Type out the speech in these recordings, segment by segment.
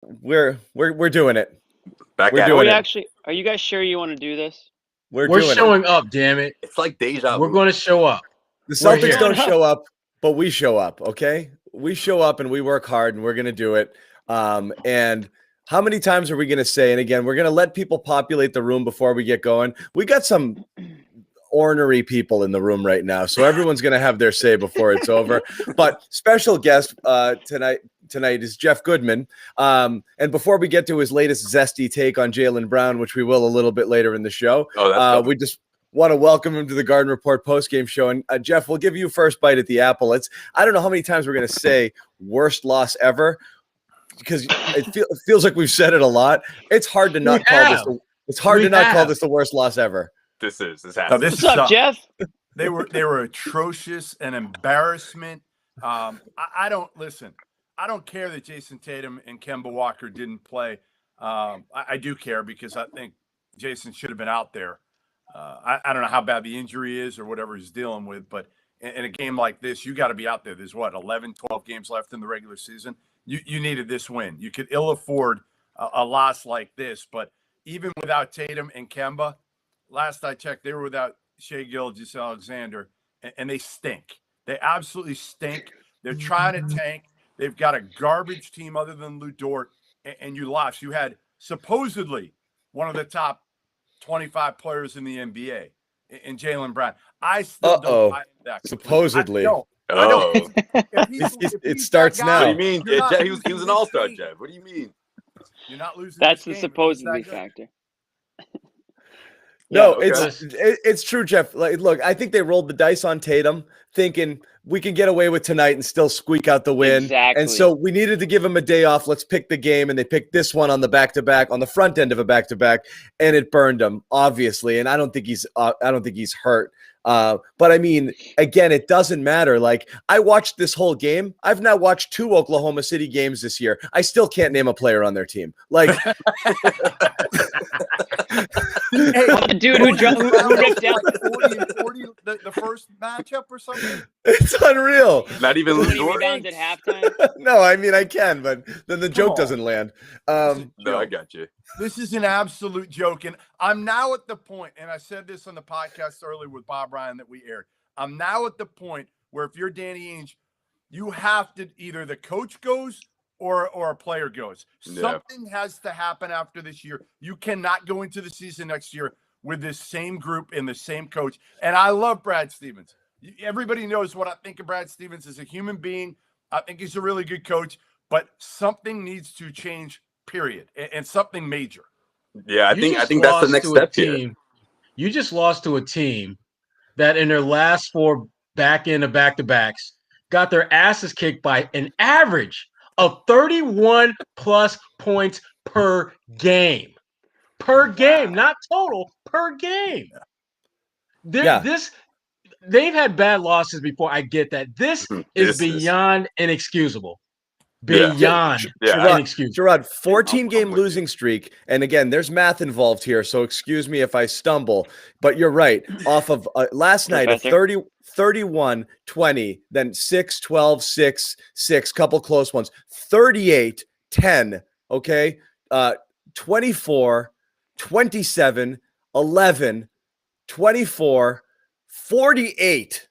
We're doing it. Back We're at doing it. it. Are you guys sure you want to do this? We're doing showing it. up, damn it. It's like deja vu. We're going to show up. The We're Celtics here. don't show up, but we show up, okay? We show up and we work hard and we're going to do it. And how many times are we going to say, and again, we're going to let people populate the room before we get going. We got some ornery people in the room right now, so everyone's going to have their say before it's over. But special guest tonight is Jeff Goodman. And before we get to his latest zesty take on Jaylen Brown, which we will a little bit later in the show, we just want to welcome him to the Garden Report postgame show. And Jeff, we'll give you first bite at the apple. I don't know how many times we're going to say worst loss ever, because it feels like we've said it a lot. It's hard to not call this. It's hard to not call this the worst loss ever. This has What's up, Jeff? They were atrocious and embarrassment. I don't care that Jason Tatum and Kemba Walker didn't play. I do care because I think Jason should have been out there. I don't know how bad the injury is or whatever he's dealing with, but in a game like this, you got to be out there. There's 11, 12 games left in the regular season. You needed this win. You could ill afford a loss like this, but even without Tatum and Kemba, last I checked, they were without Shai Gilgeous-Alexander, and they stink. They absolutely stink. They're trying to tank. They've got a garbage team other than Lou Dort, and you lost. You had supposedly one of the top 25 players in the NBA in Jaylen Brown. I still don't buy that. Supposedly. I know. It starts now. What do you mean? He was an all-star, Jeff. What do you mean? You're not losing. That's the supposedly factor. No, it's true, Jeff. Look, I think they rolled the dice on Tatum, thinking we can get away with tonight and still squeak out the win. Exactly. And so we needed to give him a day off. Let's pick the game, and they picked this one on the back-to-back, on the front end of a back-to-back, and it burned him, obviously. And I don't think he's hurt. But I mean, again, it doesn't matter. Like, I watched this whole game. I've now watched 2 Oklahoma City games this year. I still can't name a player on their team. Like, the dude who ripped out 40 and 40 the first matchup or something. It's unreal. Not even Lou 20 Dort. rebounds at halftime. No, I mean, I can, but then the joke doesn't land. No, I got you. This is an absolute joke. And I'm now at the point, and I said this on the podcast earlier with Bob Ryan that we aired. I'm now at the point where if you're Danny Ainge, you have to either the coach goes or a player goes. Yeah. Something has to happen after this year. You cannot go into the season next year with this same group and the same coach. And I love Brad Stevens. Everybody knows what I think of Brad Stevens as a human being. I think he's a really good coach, but something needs to change, period, and something major. Yeah, I think that's the next step here. You just lost to a team that in their last 4 back-to-backs got their asses kicked by an average of 31 plus points per game. Per game, not total, per game. They've had bad losses before. I get that. This is beyond inexcusable. Beyond inexcusable. Gerard, 14-game losing streak. And again, there's math involved here, so excuse me if I stumble. But you're right. Off of last night, a 31, 20, then 6, 12, 6, 6, couple close ones, 38, 10, okay? 24, 27, 11, 24, 48,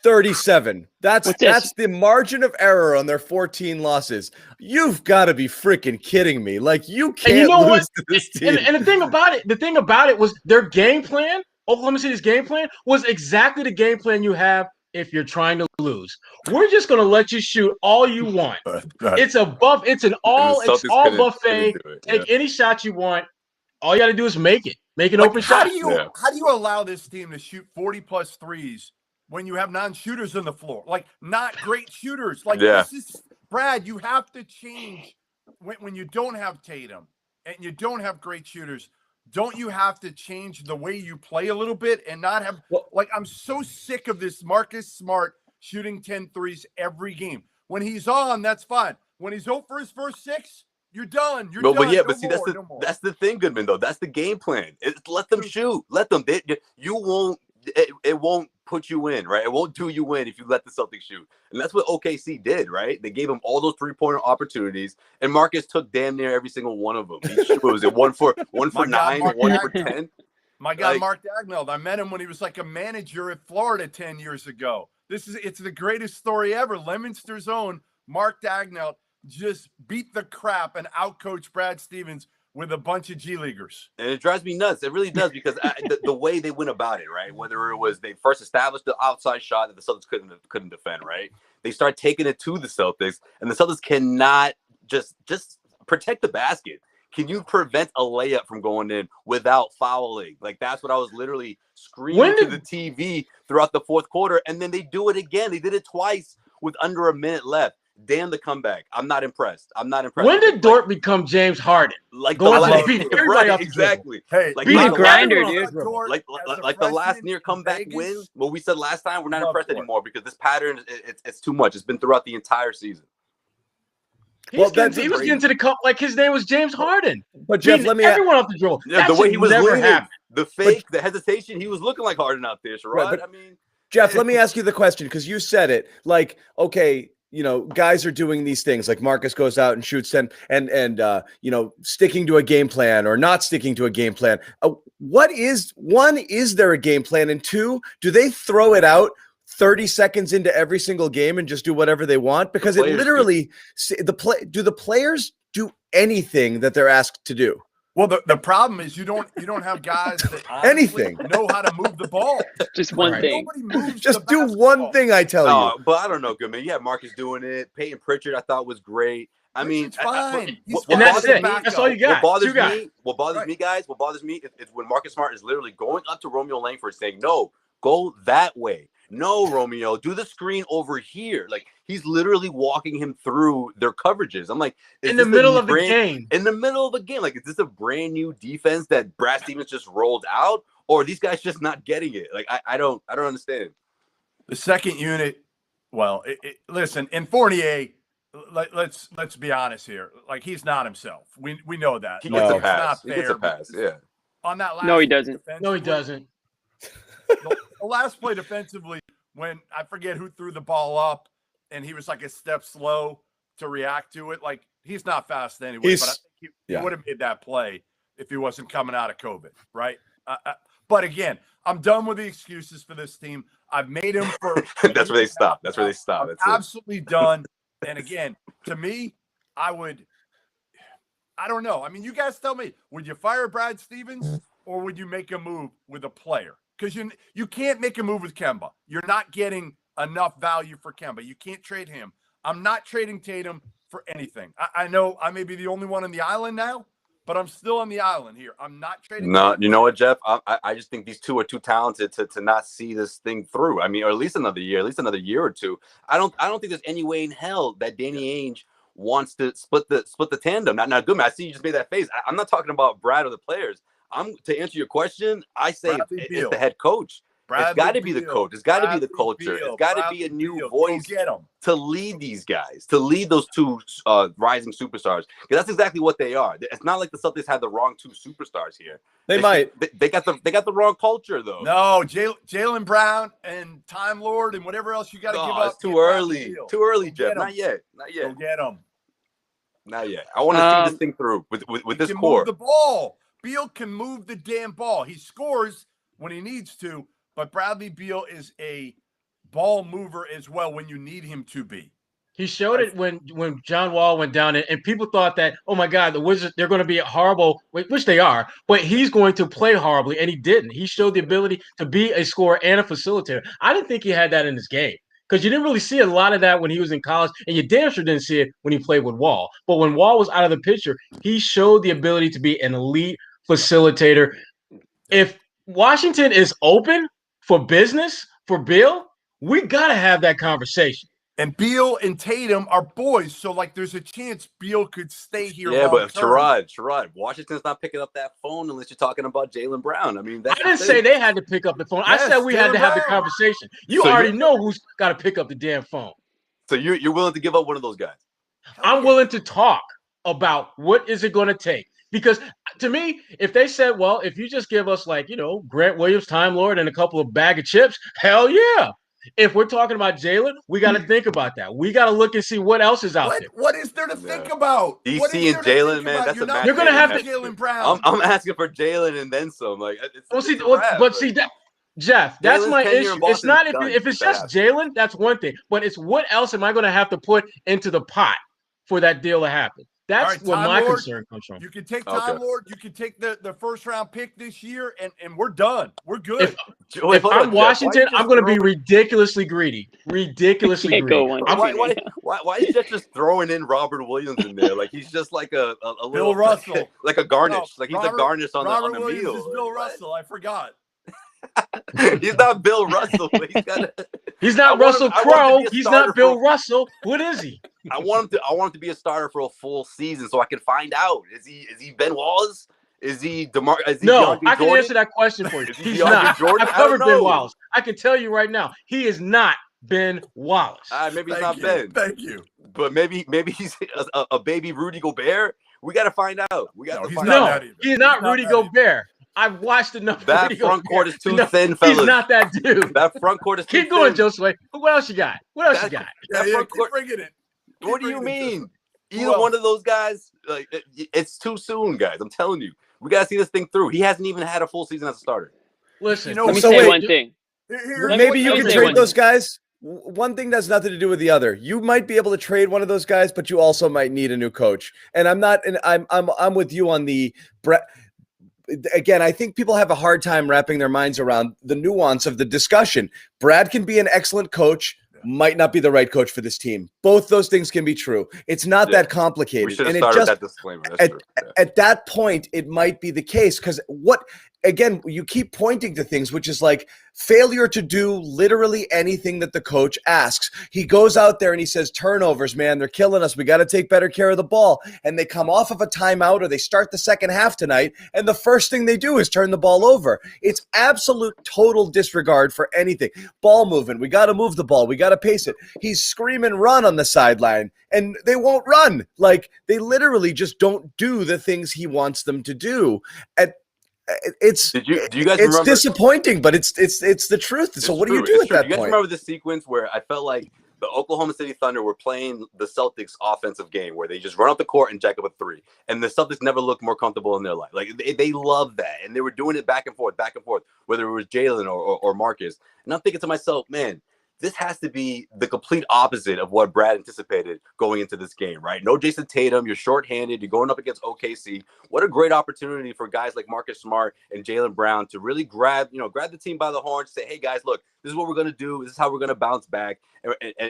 37. That's the margin of error on their 14 losses. You've got to be freaking kidding me. Like, you can't lose to this team. And the thing about it was their game plan, Oklahoma City's game plan, was exactly the game plan you have if you're trying to lose. We're just going to let you shoot all you want. It's a buff. It's all buffet. Take any shot you want. All you got to do is make it. Make an open shot. How do you allow this team to shoot 40-plus threes when you have non-shooters on the floor? Like, not great shooters. Like, this is, Brad, you have to change when you don't have Tatum and you don't have great shooters. Don't you have to change the way you play a little bit and not have I'm so sick of this Marcus Smart shooting 10 threes every game. When he's on, that's fine. When he's over for his first 6, you're done. You're done. But see, that's the thing, Goodman, though. That's the game plan. Let them shoot. Let them. It won't put you in, right? It won't do you in if you let the Celtics shoot. And that's what OKC did, right? They gave him all those three-pointer opportunities, and Marcus took damn near every single one of them. What was it? One for 9, one for 10. My guy, Mark Dagnall, I met him when he was like a manager at Florida 10 years ago. It's the greatest story ever. Leominster's own Mark Dagnall just beat the crap and outcoached Brad Stevens with a bunch of G Leaguers. And it drives me nuts. It really does, because the way they went about it, right? Whether it was they first established the outside shot that the Celtics couldn't defend, right? They start taking it to the Celtics, and the Celtics cannot just protect the basket. Can you prevent a layup from going in without fouling? Like, that's what I was literally screaming to the TV throughout the fourth quarter. And then they do it again. They did it twice with under a minute left. Damn the comeback. I'm not impressed. When did Dort become James Harden? Like Go the last, right, exactly. Hey, like be the grinder, dude. Like the last near comeback win. What we said last time, we're not impressed anymore, because this pattern, it's too much. It's been throughout the entire season. He was getting to the cup like his name was James Harden. But Jeff, let me everyone off the dribble. Yeah, the way he was leaning, the fake, the hesitation, he was looking like Harden out there, Sherrod. Right, I mean, Jeff, let me ask you the question, because you said it. Like, okay, you know, guys are doing these things, like Marcus goes out and shoots and you know, sticking to a game plan or not sticking to a game plan. Is there a game plan? And two, do they throw it out 30 seconds into every single game and just do whatever they want? Because it literally do the players do anything that they're asked to do? Well, the problem is you don't have guys that anything know how to move the ball. Just one thing. Nobody moves. Just do one thing, I tell you. But I don't know, good man. Yeah, Marcus doing it. Peyton Pritchard, I thought was great. I mean, it's fine. And that's it. That's all you got. What bothers me, guys, is when Marcus Smart is literally going up to Romeo Langford saying, "No, go that way. No, Romeo, do the screen over here." Like, he's literally walking him through their coverages. I'm like, in the middle of the game. In the middle of the game. Like, is this a brand new defense that Brad Stevens just rolled out? Or are these guys just not getting it? Like, I don't understand. The second unit, well, listen, and Fournier, let's be honest here. Like, he's not himself. We know that. He gets a pass. He gets a pass, yeah. On that last No, he doesn't. No, he doesn't. The last play defensively, when I forget who threw the ball up and he was like a step slow to react to it. Like, he's not fast anyway, but I think he would have made that play if he wasn't coming out of COVID, right? But again, I'm done with the excuses for this team. I've made them for That's where they stop. That's where they stop. I'm absolutely done. And again, to me, I don't know. I mean, you guys tell me, would you fire Brad Stevens or would you make a move with a player? Because you can't make a move with Kemba. You're not getting enough value for Kemba. You can't trade him. I'm not trading Tatum for anything. I know I may be the only one on the island now, but I'm still on the island here. I'm not trading. No, you know what, Jeff? I just think these two are too talented to not see this thing through. I mean, or at least another year or two. I don't think there's any way in hell that Danny Ainge wants to split the tandem. Now, good man, I see you just made that face. I'm not talking about Brad or the players. To answer your question, I say it's the head coach. It's got to be the coach. It's got to be the culture. It's got to be a new voice to lead these guys, to lead those two rising superstars. Because that's exactly what they are. It's not like the Celtics had the wrong two superstars here. They might. They got the wrong culture though. No, Jaylen Brown and Time Lord and whatever else you got to give up. It's too early. Too early, Jeff. Not yet. Go get them. Not yet. I want to see this thing through with this core. Move the ball. Beal can move the damn ball. He scores when he needs to, but Bradley Beal is a ball mover as well when you need him to be. He showed it when John Wall went down, and people thought that, oh my God, the Wizards, they're going to be horrible, which they are, but he's going to play horribly, and he didn't. He showed the ability to be a scorer and a facilitator. I didn't think he had that in his game, because you didn't really see a lot of that when he was in college, and you damn sure didn't see it when he played with Wall. But when Wall was out of the picture, he showed the ability to be an elite facilitator. If Washington is open for business for Beal, we got to have that conversation. And Beal and Tatum are boys, so like there's a chance Beal could stay here. Yeah, but Sherrod, Washington's not picking up that phone unless you're talking about Jaylen Brown. I mean, I didn't say they had to pick up the phone. Yes, I said we had to have the conversation. You already know who's got to pick up the damn phone. So you're willing to give up one of those guys? I'm willing to talk about what is it going to take. Because to me, if they said, well, if you just give us like, Grant Williams, Time Lord, and a couple of bag of chips, hell yeah. If we're talking about Jalen, we got to think about that. We got to look and see what else is out there. What is there to think about? DC and Jalen, man, that's a match. You're gonna have to Jalen Brown. I'm asking for Jalen and then some. Like, Jeff, that's my issue. It's not if it's just Jalen, that's one thing. But it's what else am I going to have to put into the pot for that deal to happen? That's what my concern comes from. You can take Time Lord. You can take the first round pick this year, and we're done. We're good. If I'm Washington, I'm going to be ridiculously greedy. Ridiculously greedy. Why is Jeff just throwing in Robert Williams in there? Like he's just like a little Bill Russell, like a garnish. Like he's a garnish on the Williams meal. Is Bill Russell. I forgot. He's not Bill Russell. He's not Russell Crowe. He's not Bill Russell. What is he? I want him to be a starter for a full season so I can find out. Is he Ben Wallace? Is he DeMar? No, I can answer that question for you. He's not. I've covered Ben Wallace. I can tell you right now, he is not Ben Wallace. Maybe he's not Ben. Thank you. But maybe he's a baby Rudy Gobert. We got to find out. He's not Rudy Gobert. I've watched enough. That front court is too thin, fellas. He's not that dude. That front court is too thin. Keep going, Josue. What else you got? That front court, bringing it. What do you mean? Either one of those guys, like it's too soon, guys. I'm telling you, we gotta see this thing through. He hasn't even had a full season as a starter. Listen, let me say one thing. Maybe you can trade those guys. One thing that's nothing to do with the other. You might be able to trade one of those guys, but you also might need a new coach. And I'm with you on the Brett. Again, I think people have a hard time wrapping their minds around the nuance of the discussion. Brad can be an excellent coach, might not be the right coach for this team. Both those things can be true. It's not that complicated. We should have started that disclaimer. At that point, it might be the case because again, you keep pointing to things, which is like failure to do literally anything that the coach asks. He goes out there and he says, turnovers, man, they're killing us. We got to take better care of the ball. And they come off of a timeout or they start the second half tonight. And the first thing they do is turn the ball over. It's absolute total disregard for anything. Ball movement. We got to move the ball. We got to pace it. He's screaming run on the sideline and they won't run. Like they literally just don't do the things he wants them to do. Do you guys remember? Disappointing, but it's the truth. So what do you do at that point? You guys remember the sequence where I felt like the Oklahoma City Thunder were playing the Celtics offensive game where they just run up the court and jack up a three, and the Celtics never looked more comfortable in their life. Like they love that, and they were doing it back and forth, whether it was Jalen or Marcus. And I'm thinking to myself, man, this has to be the complete opposite of what Brad anticipated going into this game, right? No Jason Tatum, you're shorthanded, you're going up against OKC. What a great opportunity for guys like Marcus Smart and Jaylen Brown to really grab the team by the horns, say, hey guys, look, this is what we're going to do. This is how we're going to bounce back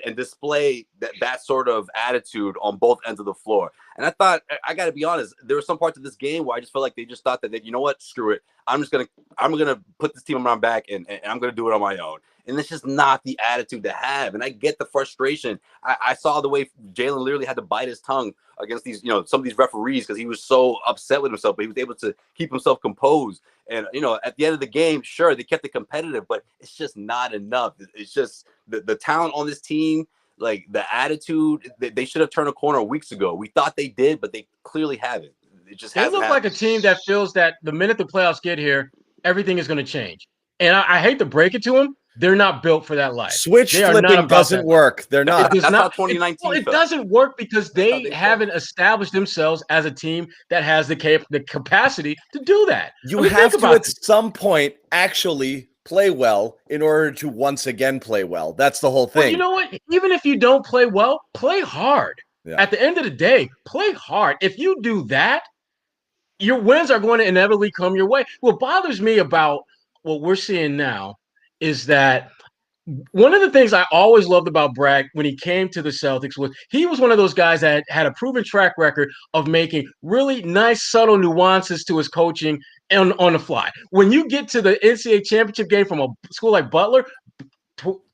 and display that sort of attitude on both ends of the floor. And I thought, I got to be honest, there were some parts of this game where I just felt like they just thought that, you know what, screw it. I'm going to put this team on my back and I'm going to do it on my own. And it's just not the attitude to have. And I get the frustration. I saw the way Jalen literally had to bite his tongue against these, some of these referees because he was so upset with himself, but he was able to keep himself composed. And, at the end of the game, sure, they kept it competitive, but it's just not enough. It's just the talent on this team, like the attitude, they should have turned a corner weeks ago. We thought they did, but they clearly haven't. It just they look like a team that feels that the minute the playoffs get here, everything is going to change. And I hate to break it to them. They're not built for that life. Switch flipping doesn't work. They're not. That's how 2019 it doesn't work because they haven't established themselves as a team that has the capacity to do that. You have to at some point actually play well in order to once again play well. That's the whole thing. Well, you know what? Even if you don't play well, play hard. Yeah. At the end of the day, play hard. If you do that, your wins are going to inevitably come your way. What bothers me about what we're seeing now is that one of the things I always loved about Brad when he came to the Celtics was he was one of those guys that had a proven track record of making really nice, subtle nuances to his coaching on the fly. When you get to the NCAA championship game from a school like Butler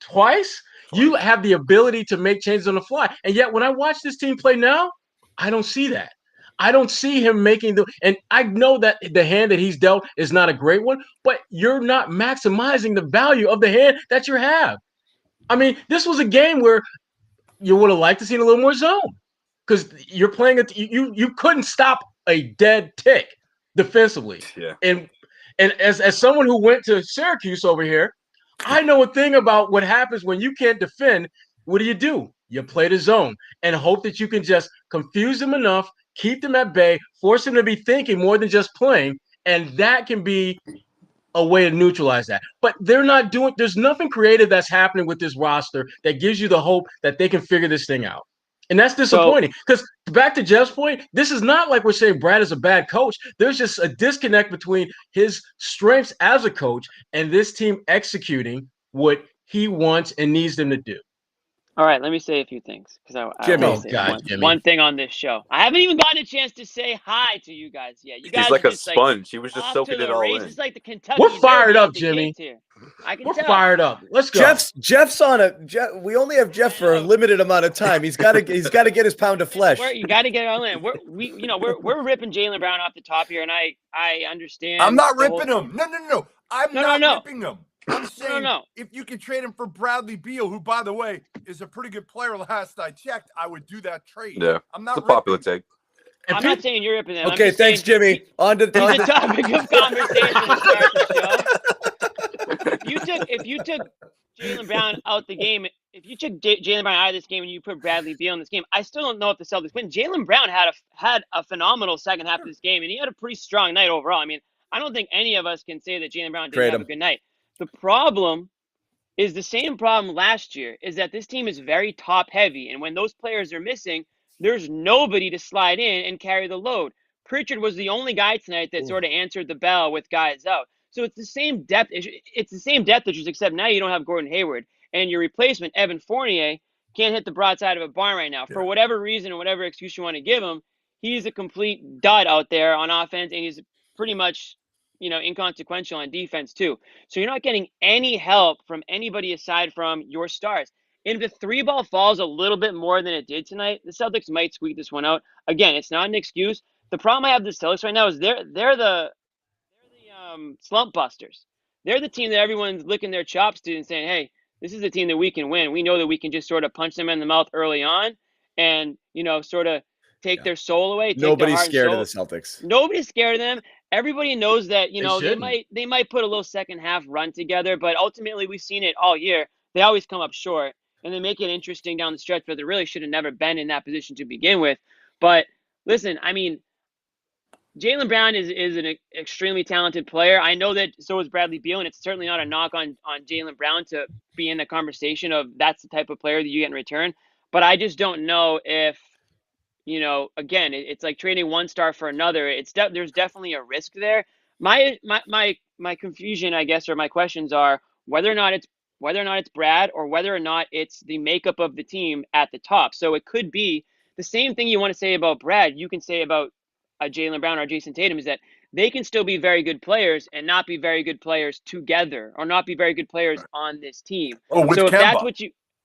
twice, you have the ability to make changes on the fly. And yet when I watch this team play now, I don't see that. I don't see him making and I know that the hand that he's dealt is not a great one, but you're not maximizing the value of the hand that you have. I mean, this was a game where you would have liked to see a little more zone. because you're playing it. You couldn't stop a dead tick defensively. Yeah. And as someone who went to Syracuse over here, I know a thing about what happens when you can't defend. What do? You play the zone and hope that you can just confuse them enough, keep them at bay, force them to be thinking more than just playing, and that can be a way to neutralize that. But they're not doing. There's nothing creative that's happening with this roster that gives you the hope that they can figure this thing out. And that's disappointing because back to Jeff's point, this is not like we're saying Brad is a bad coach. There's just a disconnect between his strengths as a coach and this team executing what he wants and needs them to do. All right, let me say a few things because Jimmy. one thing on this show. I haven't even gotten a chance to say hi to you guys yet. You guys He's like are a just sponge. He was just off soaking to it the all races. in. It's like the Kentucky. We're fired Derby up, at the Jimmy. gates here. I can We're tell. fired up. Let's go. Jeff's on a. We only have Jeff for a limited amount of time. He's got to get his pound of flesh. You got to get it all in. We're ripping Jaylen Brown off the top here, and I understand. I'm not ripping him. No. I'm not ripping him. I'm saying if you could trade him for Bradley Beal, who, by the way, is a pretty good player last I checked, I would do that trade. Yeah, I'm not it's a popular take. I'm not saying you're ripping them. Okay, thanks, Jimmy. On to the topic of conversation to start the show. If you took Jaylen Brown out the game, if you took Jaylen Brown out of this game and you put Bradley Beal in this game, I still don't know if the Celtics win. Jaylen Brown had a phenomenal second half of this game, and he had a pretty strong night overall. I mean, I don't think any of us can say that Jaylen Brown didn't have a good night. The problem is the same problem last year, is that this team is very top heavy. And when those players are missing, there's nobody to slide in and carry the load. Pritchard was the only guy tonight that sort of answered the bell with guys out. So it's the same depth issue. It's the same depth issues, except now you don't have Gordon Hayward. And your replacement, Evan Fournier, can't hit the broadside of a barn right now. For whatever reason or whatever excuse you want to give him, he's a complete dud out there on offense, and he's pretty much inconsequential on defense too. So you're not getting any help from anybody aside from your stars. And if the three ball falls a little bit more than it did tonight, the Celtics might squeak this one out. Again, it's not an excuse. The problem I have with the Celtics right now is they're the slump busters. They're the team that everyone's licking their chops to and saying, hey, this is a team that we can win. We know that we can just sort of punch them in the mouth early on and, sort of take their soul away. Nobody's scared of the Celtics. Nobody's scared of them. Everybody knows that, they might put a little second half run together, but ultimately we've seen it all year. They always come up short and they make it interesting down the stretch, but they really should have never been in that position to begin with. But listen, I mean, Jaylen Brown is an extremely talented player. I know that so is Bradley Beal, and it's certainly not a knock on Jaylen Brown to be in the conversation of that's the type of player that you get in return. But I just don't know if, again, it's like trading one star for another. There's definitely a risk there. My confusion, I guess, or my questions are whether or not it's Brad or whether or not it's the makeup of the team at the top. So it could be the same thing you want to say about Brad, you can say about Jaylen Brown or Jason Tatum, is that they can still be very good players and not be very good players together or not be very good players on this team. With so Kemba.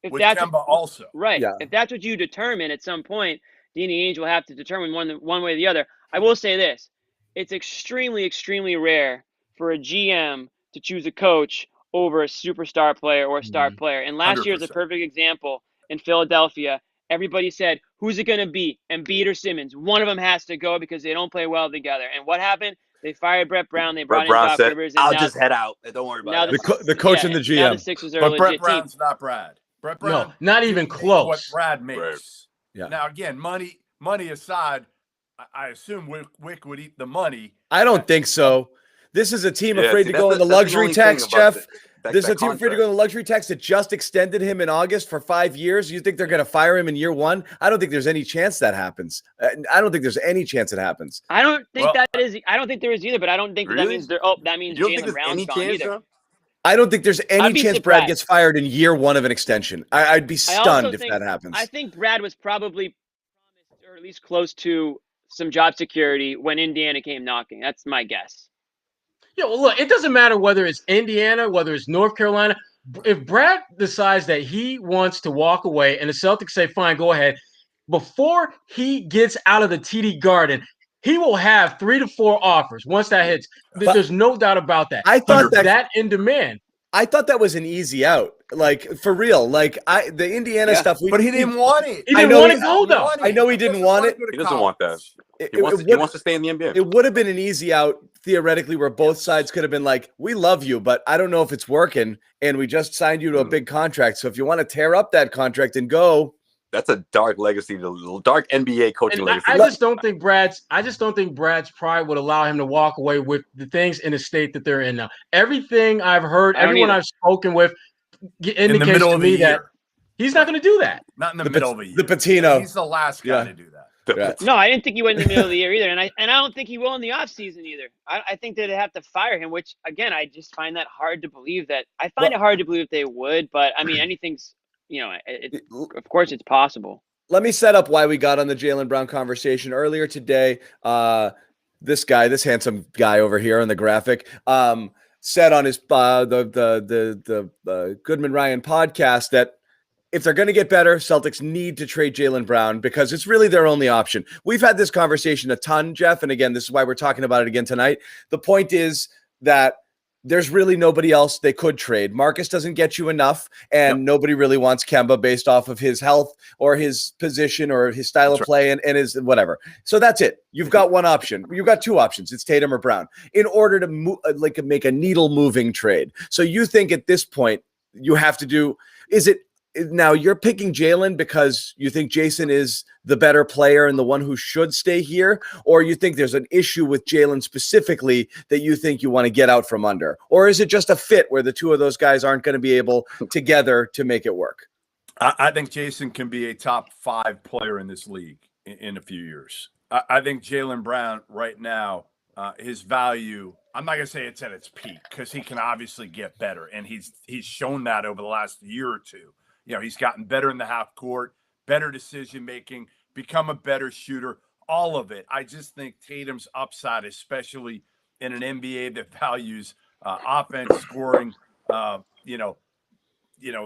With Kemba also. Right. Yeah. If that's what you determine at some point, Danny Ainge will have to determine one way or the other. I will say this. It's extremely, extremely rare for a GM to choose a coach over a superstar player or a star player. And last year is a perfect example in Philadelphia. Everybody said, who's it going to be? Embiid or Simmons? One of them has to go because they don't play well together. And what happened? They fired Brett Brown. They brought in Doc Rivers. And I'll just head out. Don't worry about it. The coach and the GM. Now the Sixers are but a Brett legit Brown's team. not Brad. Brett Brown, no, not even close. What Brad makes. Right. Yeah. Now, again, money aside, I assume Wick would eat the money. I don't think so. This is a team afraid to go in the that's luxury only tax, thing about Jeff. This is a team afraid to go in the luxury tax that just extended him in August for 5 years. You think they're going to fire him in year one? I don't think there's any chance that happens. I don't think there's any chance it happens. I don't think I don't think there is either, but I don't think that means that means Jaylen Brown's gone either. I don't think there's any chance Brad gets fired in year one of an extension. I'd be stunned if that happens. I think Brad was probably promised, or at least close to, some job security when Indiana came knocking. That's my guess. Yeah, well, look, it doesn't matter whether it's Indiana, whether it's North Carolina. If Brad decides that he wants to walk away and the Celtics say, fine, go ahead, before he gets out of the TD Garden, he will have 3 to 4 offers once that hits. There's no doubt about that. I thought that in demand. I thought that was an easy out. Like for real. Like the Indiana stuff. But he didn't want it. He didn't want to go though. I know he didn't want it. He doesn't want that. He wants to stay in the NBA. It would have been an easy out theoretically, where both sides could have been like, "We love you, but I don't know if it's working, and we just signed you to a big contract. So if you want to tear up that contract and go." That's a dark legacy, dark NBA coaching legacy. I just don't think Brad's pride would allow him to walk away with the things in the state that they're in now. Everything I've heard, everyone I've spoken with indicates to me that he's not going to do that. Not in the middle of the year. The Patino. He's the last guy to do that. No, I didn't think he went in the middle of the year either, and I don't think he will in the offseason either. I think that they have to fire him, which again I just find that hard to believe. It hard to believe they would, but I mean anything's of course it's possible. Let me set up why we got on the Jaylen Brown conversation earlier today. This handsome guy over here on the graphic, said on his the Goodman Ryan podcast that if they're going to get better, Celtics need to trade Jaylen Brown because it's really their only option. We've had this conversation a ton, Jeff, and again, this is why we're talking about it again tonight. The point is that there's really nobody else they could trade. Marcus doesn't get you enough, and nobody really wants Kemba based off of his health or his position or his style of play and his whatever. So that's it. You've got one option. You've got two options. It's Tatum or Brown in order to make a needle moving trade. So you think at this point you have to do, now you're picking Jaylen because you think Jason is the better player and the one who should stay here, or you think there's an issue with Jaylen specifically that you think you want to get out from under, or is it just a fit where the two of those guys aren't going to be able together to make it work? I think Jason can be a top 5 player in this league in a few years. I think Jaylen Brown right now, his value, I'm not going to say it's at its peak because he can obviously get better, and he's shown that over the last year or two. He's gotten better in the half court, better decision-making, become a better shooter, all of it. I just think Tatum's upside, especially in an NBA that values offense, scoring,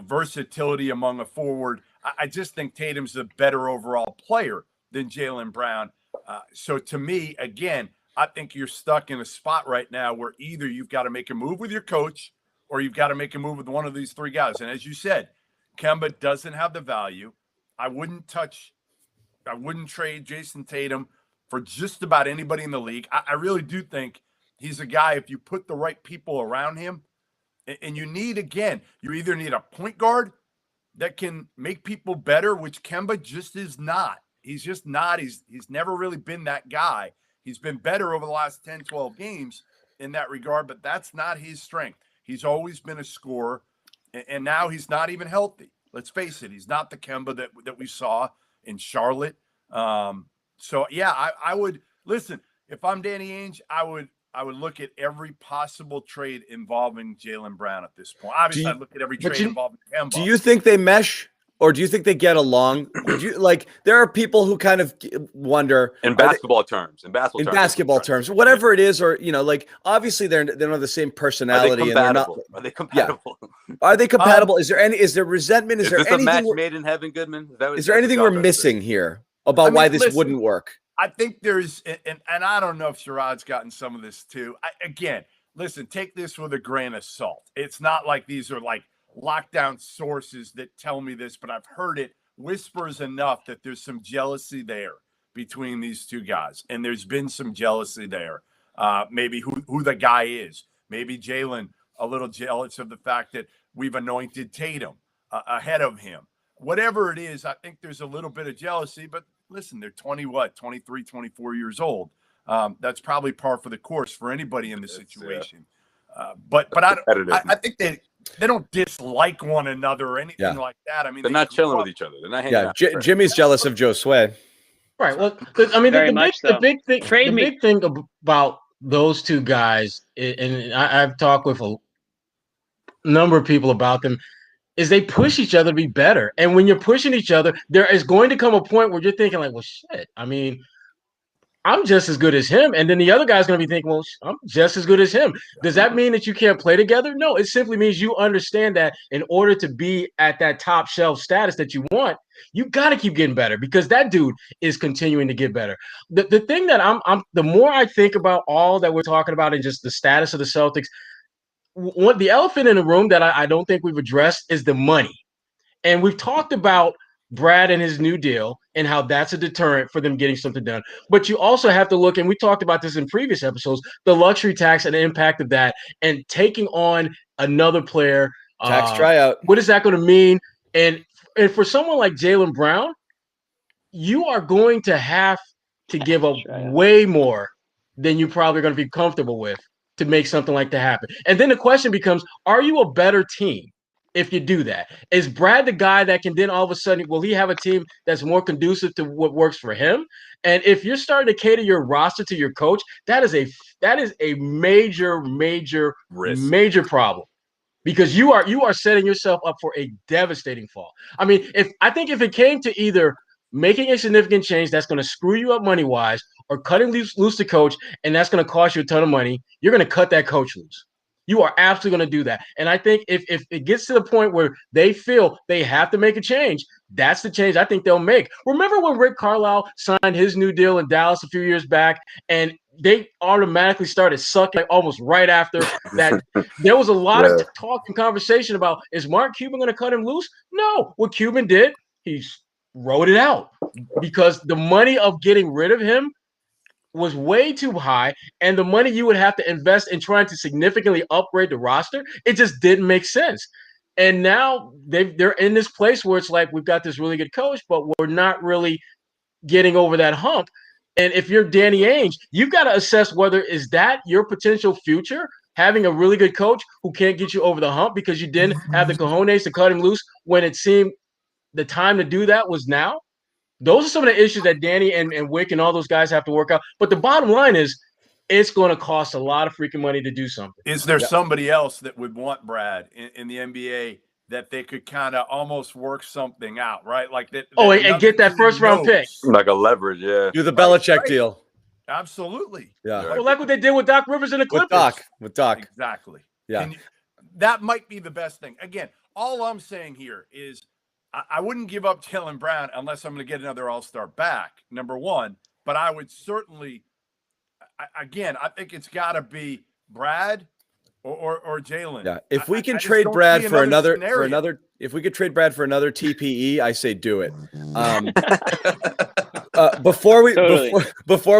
versatility among a forward. I just think Tatum's a better overall player than Jaylen Brown. So to me, again, I think you're stuck in a spot right now where either you've got to make a move with your coach or you've got to make a move with one of these three guys. And as you said, Kemba doesn't have the value. I wouldn't trade Jason Tatum for just about anybody in the league. I really do think he's a guy, if you put the right people around him, and you either need a point guard that can make people better, which Kemba just is not. He's just not. He's never really been that guy. He's been better over the last 10, 12 games in that regard, but that's not his strength. He's always been a scorer. And now he's not even healthy. Let's face it. He's not the Kemba that we saw in Charlotte. I would listen. If I'm Danny Ainge, I would look at every possible trade involving Jaylen Brown at this point. Obviously, I'd look at every trade involving Kemba. Do you think they mesh? Or do you think they get along? There are people who kind of wonder in basketball terms, whatever it is, or obviously they don't have the same personality. Are they compatible? Yeah. Are they compatible? Is there resentment? Is there this anything a match made in heaven, Goodman? Is there anything we're missing here about why this wouldn't work? I think there's, and I don't know if Sherrod's gotten some of this too. Take this with a grain of salt. It's not like these are like lockdown sources that tell me this, but I've heard it whispers enough that there's some jealousy there between these two guys. And there's been some jealousy there. Maybe who the guy is. Maybe Jaylen a little jealous of the fact that we've anointed Tatum ahead of him. Whatever it is, I think there's a little bit of jealousy, but listen, they're 23, 24 years old. That's probably par for the course for anybody in this situation. But I think they don't dislike one another or anything like that. I mean, they're not chilling with each other. They're not hanging out. Jimmy's jealous of Joe Sway. Right. Well, I mean, the big thing about those two guys, and I've talked with a number of people about them, is they push each other to be better. And when you're pushing each other, there is going to come a point where you're thinking like, well, shit, I mean, I'm just as good as him. And then the other guy's going to be thinking, well, I'm just as good as him. Does that mean that you can't play together? No, it simply means you understand that in order to be at that top shelf status that you want, you got to keep getting better because that dude is continuing to get better. The thing that the more I think about all that we're talking about and just the status of the Celtics, the elephant in the room that I don't think we've addressed is the money. And we've talked about Brad and his new deal and how that's a deterrent for them getting something done. But you also have to look, and we talked about this in previous episodes, the luxury tax and the impact of that and taking on another player. Tax tryout. What is that going to mean? And for someone like Jaylen Brown, you are going to have to give up way more than you're probably going to be comfortable with to make something like that happen. And then the question becomes, are you a better team if you do that? Is Brad the guy that can then all of a sudden, will he have a team that's more conducive to what works for him? And if you're starting to cater your roster to your coach, that is a major risk. Major problem. Because you are setting yourself up for a devastating fall. I mean, if it came to either making a significant change that's going to screw you up money-wise or cutting loose the coach and that's going to cost you a ton of money, you're going to cut that coach loose. You are absolutely going to do that. And I think if it gets to the point where they feel they have to make a change, that's the change I think they'll make. Remember when Rick Carlisle signed his new deal in Dallas a few years back and they automatically started sucking almost right after that? There was a lot of talk and conversation about, is Mark Cuban going to cut him loose? No. What Cuban did, he wrote it out because the money of getting rid of him was way too high, and the money you would have to invest in trying to significantly upgrade the roster, it just didn't make sense. And now they're in this place where it's like, we've got this really good coach, but we're not really getting over that hump. And if you're Danny Ainge, you've got to assess whether is that your potential future, having a really good coach who can't get you over the hump because you didn't have the cojones to cut him loose when it seemed the time to do that was now. Those are some of the issues that Danny and Wick and all those guys have to work out. But the bottom line is it's going to cost a lot of freaking money to do something. Is there somebody else that would want Brad in the NBA that they could kind of almost work something out, right? Like that. And get that first round pick. Like a leverage, yeah. Do the Belichick deal. Absolutely. Yeah. Well, like what they did with Doc Rivers and the Clippers. With Doc. Exactly. Yeah. And that might be the best thing. Again, all I'm saying here is I wouldn't give up Jaylen Brown unless I'm going to get another all-star back, number one. But I would certainly, I think it's got to be Brad or Jaylen. Yeah. If we can trade Brad for another if we could trade Brad for another TPE, I say do it. Before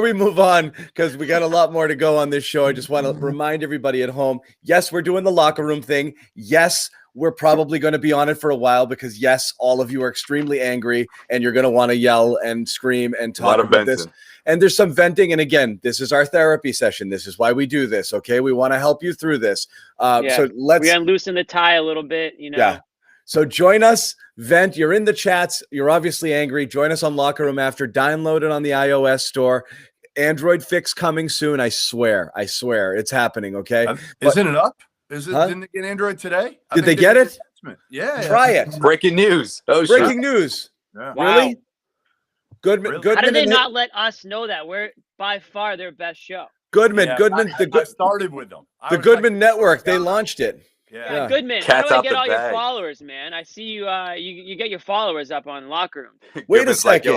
we move on, because we got a lot more to go on this show, I just want to remind everybody at home, yes, we're doing the locker room thing. Yes, we're probably going to be on it for a while because, yes, all of you are extremely angry and you're going to want to yell and scream and talk about this. And there's some venting. And again, this is our therapy session. This is why we do this. Okay. We want to help you through this. So let's loosen the tie a little bit, Yeah. So join us, vent. You're in the chats. You're obviously angry. Join us on Locker Room After. Download it on the iOS store. Android fix coming soon. I swear it's happening. Okay. Isn't it up? Didn't it get Android today? Did they get it? Yeah. Try it. Breaking news. Breaking news. Yeah. Really? Goodman. Really? Goodman. How did they not let us know that? We're by far their best show. Goodman. Yeah, Goodman. I started with them. The Goodman Network. They launched it. Yeah, Goodman. Cat's How do I out get the all your bag. followers, man? I see you. You get your followers up on Locker Room. Wait a second.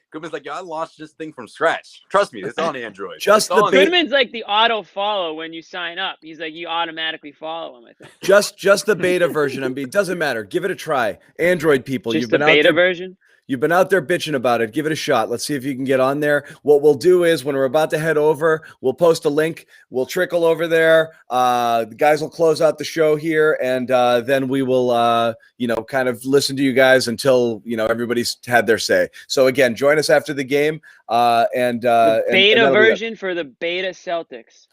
Goodman's like, I launched this thing from scratch. Trust me, it's on Android. Goodman's like the auto follow when you sign up. He's like, you automatically follow him, I think. Just the beta version. It doesn't matter. Give it a try. Android people, Just the beta version. You've been out there bitching about it. Give it a shot. Let's see if you can get on there. What we'll do is when we're about to head over, we'll post a link. We'll trickle over there. The guys will close out the show here, and then we will, kind of listen to you guys until, everybody's had their say. So, again, join us after the game. Beta version for the beta Celtics.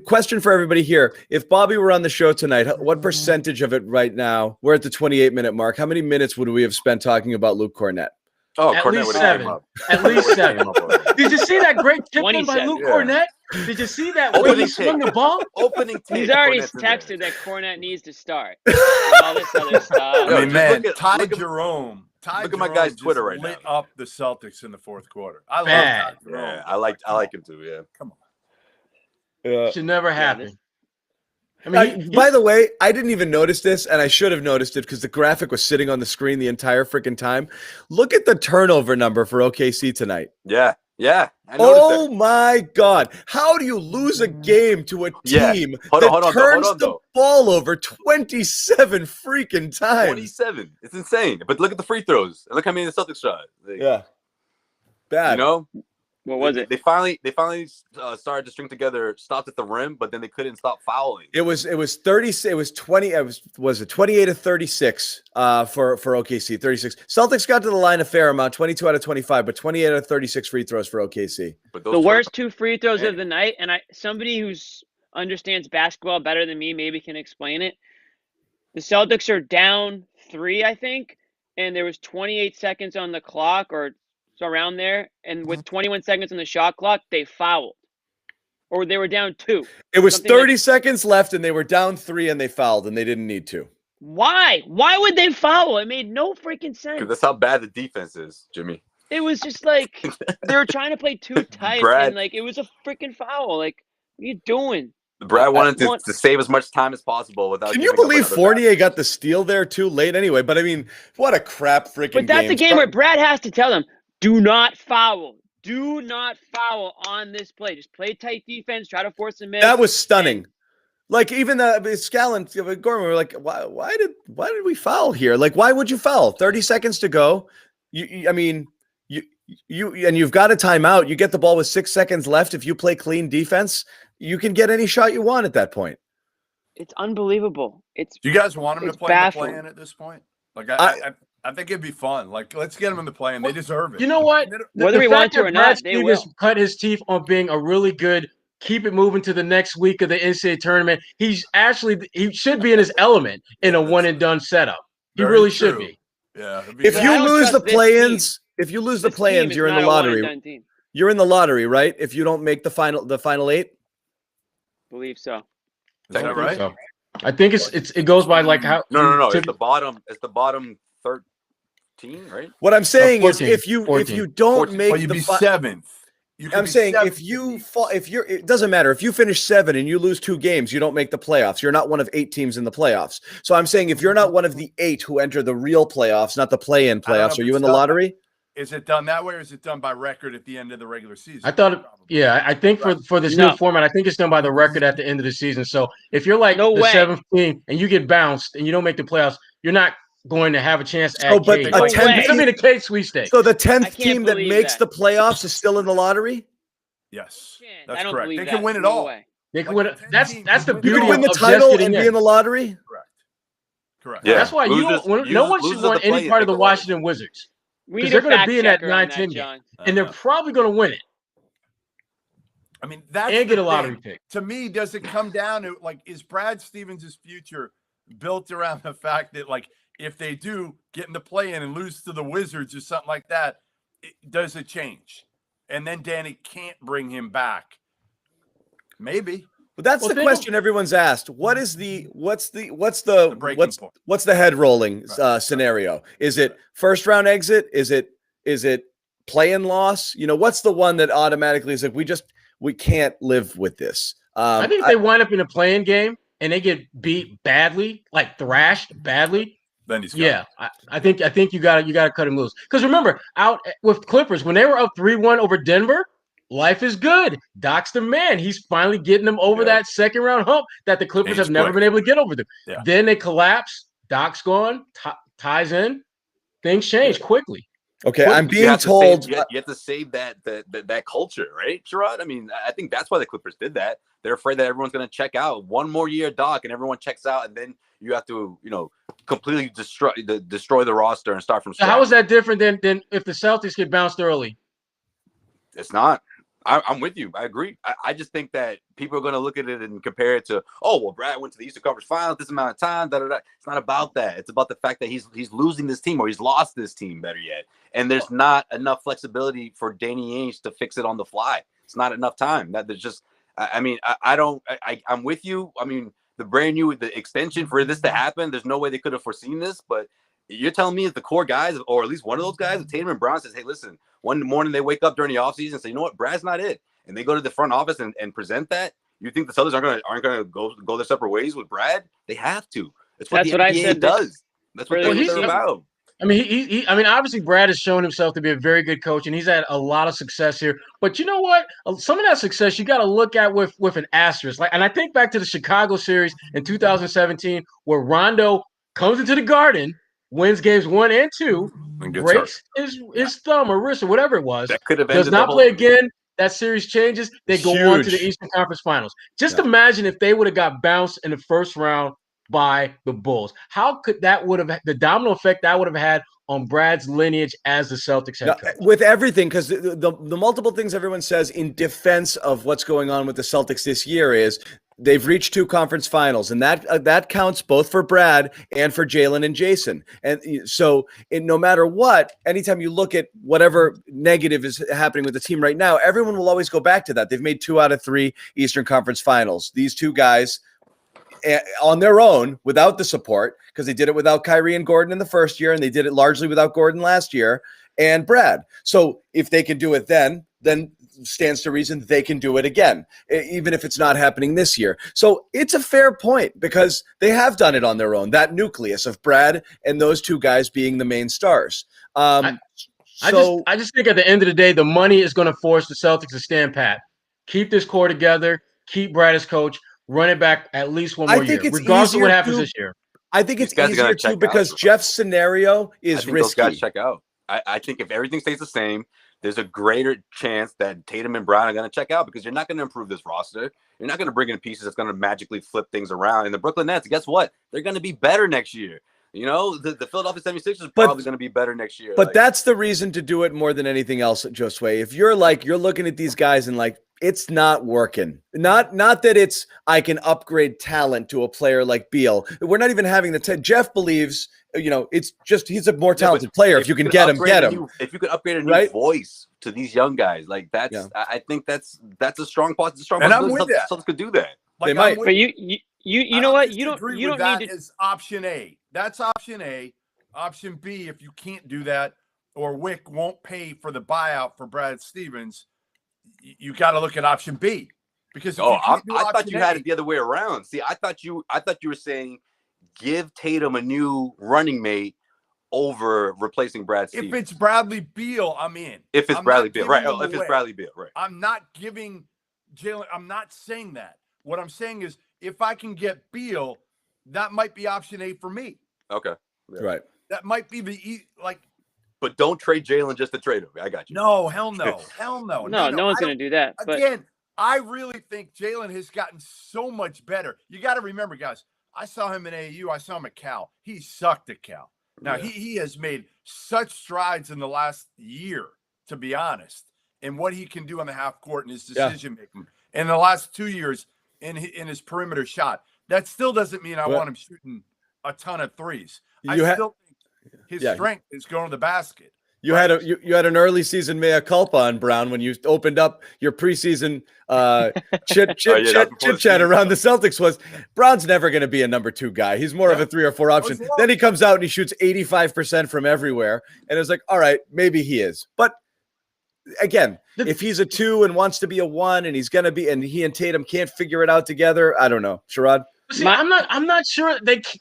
Question for everybody here. If Bobby were on the show tonight, what percentage of it right now? We're at the 28-minute mark. How many minutes would we have spent talking about Luke Cornett? Oh, at Cornett least 7. At least 7. Did you see that great tip in by Luke Cornett? Did you see that way he swung the ball? Opening tape. He's already texted that Cornett needs to start. And all this other stuff. I mean, man, Ty Jerome. Look at my guy's Twitter right now. Lit up the Celtics in the fourth quarter. I love Ty Jerome. Yeah, I like him too. Yeah, come on. Should never happen. I mean, by the way, I didn't even notice this, and I should have noticed it because the graphic was sitting on the screen the entire freaking time. Look at the turnover number for OKC tonight. Yeah. Yeah. I noticed Oh my God. How do you lose a game to a Yeah. team Hold that on, turns the though. ball over 27 freaking times? 27. It's insane. But look at the free throws. And look how many the Celtics shot. Like, Yeah. Bad. You know? What was it? They finally started to string together, stopped at the rim, but then they couldn't stop fouling. It was 30. It was 20. Was it 28 to 36 for OKC? 36. Celtics got to the line a fair amount, 22 out of 25, but 28 out of 36 free throws for OKC. But The worst 2 free throws of the night, and somebody who's understands basketball better than me maybe can explain it. The Celtics are down 3, I think, and there was 28 seconds on the clock or so around there, and with 21 seconds on the shot clock, they fouled. Or they were down 2. It was Something 30 seconds left, and they were down 3, and they fouled, and they didn't need to. Why? Why would they foul? It made no freaking sense. Because that's how bad the defense is, Jimmy. It was just like they were trying to play too tight, and like it was a freaking foul. Like, what are you doing? Brad wanted to save as much time as possible without. Can you believe Fournier got the steal there too late anyway? But I mean, what a crap freaking game. But that's a game where Brad has to tell them, do not foul. Do not foul on this play. Just play tight defense. Try to force them in. That was stunning. Like even Scallon, Gorman were like, why did we foul here? Like, why would you foul? 30 seconds to go. And you've got a timeout. You get the ball with 6 seconds left. If you play clean defense, you can get any shot you want at that point. It's unbelievable. Do you guys want him to play the play-in at this point? Like I think it'd be fun. Like, let's get them in the play-in. They deserve it. You know what? Whether we want to or not, they will. Cut his teeth on being a really good, keep it moving to the next week of the NCAA tournament. He should be in his element in a one-and-done setup. He really should be. Yeah. If you lose the play-ins, you're in the lottery. You're in the lottery, right? If you don't make the final 8? Believe so. Is that right? So. I think it goes by like how. No. It's the bottom 13, right? What I'm saying 14, is if you 14. don't make you'd be 7th. I'm saying it doesn't matter if you finish 7 and you lose 2 games, you don't make the playoffs. You're not one of 8 teams in the playoffs. So I'm saying if you're not one of the 8 who enter the real playoffs, not the play-in playoffs, are you in the lottery? Is it done that way, or is it done by record at the end of the regular season? I thought, I think for this new format, I think it's done by the record at the end of the season. So if you're like the 7th team and you get bounced and you don't make the playoffs, you're not going to have a chance at Cade. It's going to be the Cade sweepstakes. So the 10th team that makes the playoffs is still in the lottery? Yes, that's correct. They can win it all. They can win it. That's the beauty. You can win the title and be in the lottery? Correct. Yeah. That's why no one should want any part of the Washington Wizards. Because they're going to be in that 9-10 game. And they're probably going to win it. I mean, that's and get a lottery pick. To me, does it come down to, like, is Brad Stevens' future built around the fact that, like, if they do get in the play-in and lose to the Wizards or something like that, does it change? And then Danny can't bring him back. Maybe. But that's the question everyone's asked. What's the head rolling scenario? Is it first round exit? Is it play-in loss? What's the one that automatically is like we can't live with this? I think if they wind up in a play-in game and they get beat badly, like thrashed badly, then he's I think you got to cut him loose. Because remember, out with Clippers when they were up 3-1 over Denver. Life is good. Doc's the man. He's finally getting them over that second round hump that the Clippers have never been able to get over them. Yeah. Then they collapse. Doc's gone. Ties in. Things change quickly. Okay, I'm being told you have to save that culture, right, Sherrod? I mean, I think that's why the Clippers did that. They're afraid that everyone's going to check out. One more year, Doc, and everyone checks out, and then you have to, completely destroy the roster and start from scratch. So how is that different than if the Celtics get bounced early? It's not. I'm with you. I agree. I just think that people are going to look at it and compare it to, Brad went to the Eastern Conference Finals this amount of time. It's not about that. It's about the fact that he's losing this team, or he's lost this team, better yet. And there's not enough flexibility for Danny Ainge to fix it on the fly. It's not enough time. That there's just, I'm with you. I mean, the extension for this to happen, there's no way they could have foreseen this, but you're telling me if the core guys, or at least one of those guys, Tatum and Brown, says, hey, listen, one morning they wake up during the offseason and say, you know what, Brad's not it. And they go to the front office and present that. You think the Celtics aren't gonna go their separate ways with Brad? They have to. That's what the NBA does. That's what they're about. I mean, I mean, obviously, Brad has shown himself to be a very good coach, and he's had a lot of success here. But you know what? Some of that success you got to look at with an asterisk. Like, and I think back to the Chicago series in 2017, where Rondo comes into the Garden, wins games 1 and 2, breaks his thumb or wrist or whatever it was. That could have does ended not the play whole again. That series changes. They go on to the Eastern Conference Finals. Just imagine if they would have got bounced in the first round by the Bulls. How could that would have the domino effect that would have had on Brad's lineage as the Celtics head coach? With everything, because the multiple things everyone says in defense of what's going on with the Celtics this year is they've reached 2 conference finals, and that counts both for Brad and for Jalen and Jason. And so no matter what, anytime you look at whatever negative is happening with the team right now, everyone will always go back to that. They've made 2 out of 3 Eastern Conference Finals. These 2 guys on their own without the support, because they did it without Kyrie and Gordon in the first year, and they did it largely without Gordon last year and Brad. So if they can do it then stands to reason they can do it again, even if it's not happening this year. So it's a fair point because they have done it on their own, that nucleus of Brad and those 2 guys being the main stars. I just think at the end of the day, the money is going to force the Celtics to stand pat. Keep this core together, keep Brad as coach, run it back at least one more year, regardless of what happens this year. I think it's easier too because Jeff's scenario is risky. Those guys check out. I think if everything stays the same, there's a greater chance that Tatum and Brown are going to check out because you're not going to improve this roster. You're not going to bring in pieces that's going to magically flip things around. And the Brooklyn Nets, guess what? They're going to be better next year. You know, the Philadelphia 76ers are probably going to be better next year. But that's the reason to do it more than anything else, Josue. If you're looking at these guys and it's not working. Not that it's I can upgrade talent to a player like Beal. We're not even having Jeff believes, it's just he's a more talented player. If you can get him, get him. If you could upgrade a new voice to these young guys, I think that's a strong part. It's a strong part. Celtics could do that. They might. But you know what? You don't need to. Is option A. That's option A. Option B, if you can't do that, or Wick won't pay for the buyout for Brad Stevens, you got to look at option B. Because I thought you had it the other way around. See, I thought you were saying give Tatum a new running mate over replacing Brad Stevens. If it's Bradley Beal, I'm in. If it's Bradley Beal, right? Oh, if it's Bradley Beal, right? I'm not giving Jalen. I'm not saying that. What I'm saying is, if I can get Beal, that might be option A for me. Okay. Yeah. Right. That might be But don't trade Jalen just to trade him. I got you. No, hell no. Hell no. No one's going to do that. Again, I really think Jalen has gotten so much better. You got to remember, guys, I saw him in AAU. I saw him at Cal. He sucked at Cal. Now, he has made such strides in the last year, to be honest, in what he can do on the half court and his decision-making. In the last 2 years in his perimeter shot. That still doesn't mean I want him shooting a ton of threes. I still think his strength is going to the basket. You had an early season mea culpa on Brown when you opened up your preseason chit chat around the Celtics was Brown's never going to be a number 2 guy. He's more of a 3 or 4 option. Then he comes out and he shoots 85% from everywhere. And it's like, all right, maybe he is. But again, if he's a 2 and wants to be a 1 and he's going to be, and he and Tatum can't figure it out together, I don't know. Sherrod? See, I'm not sure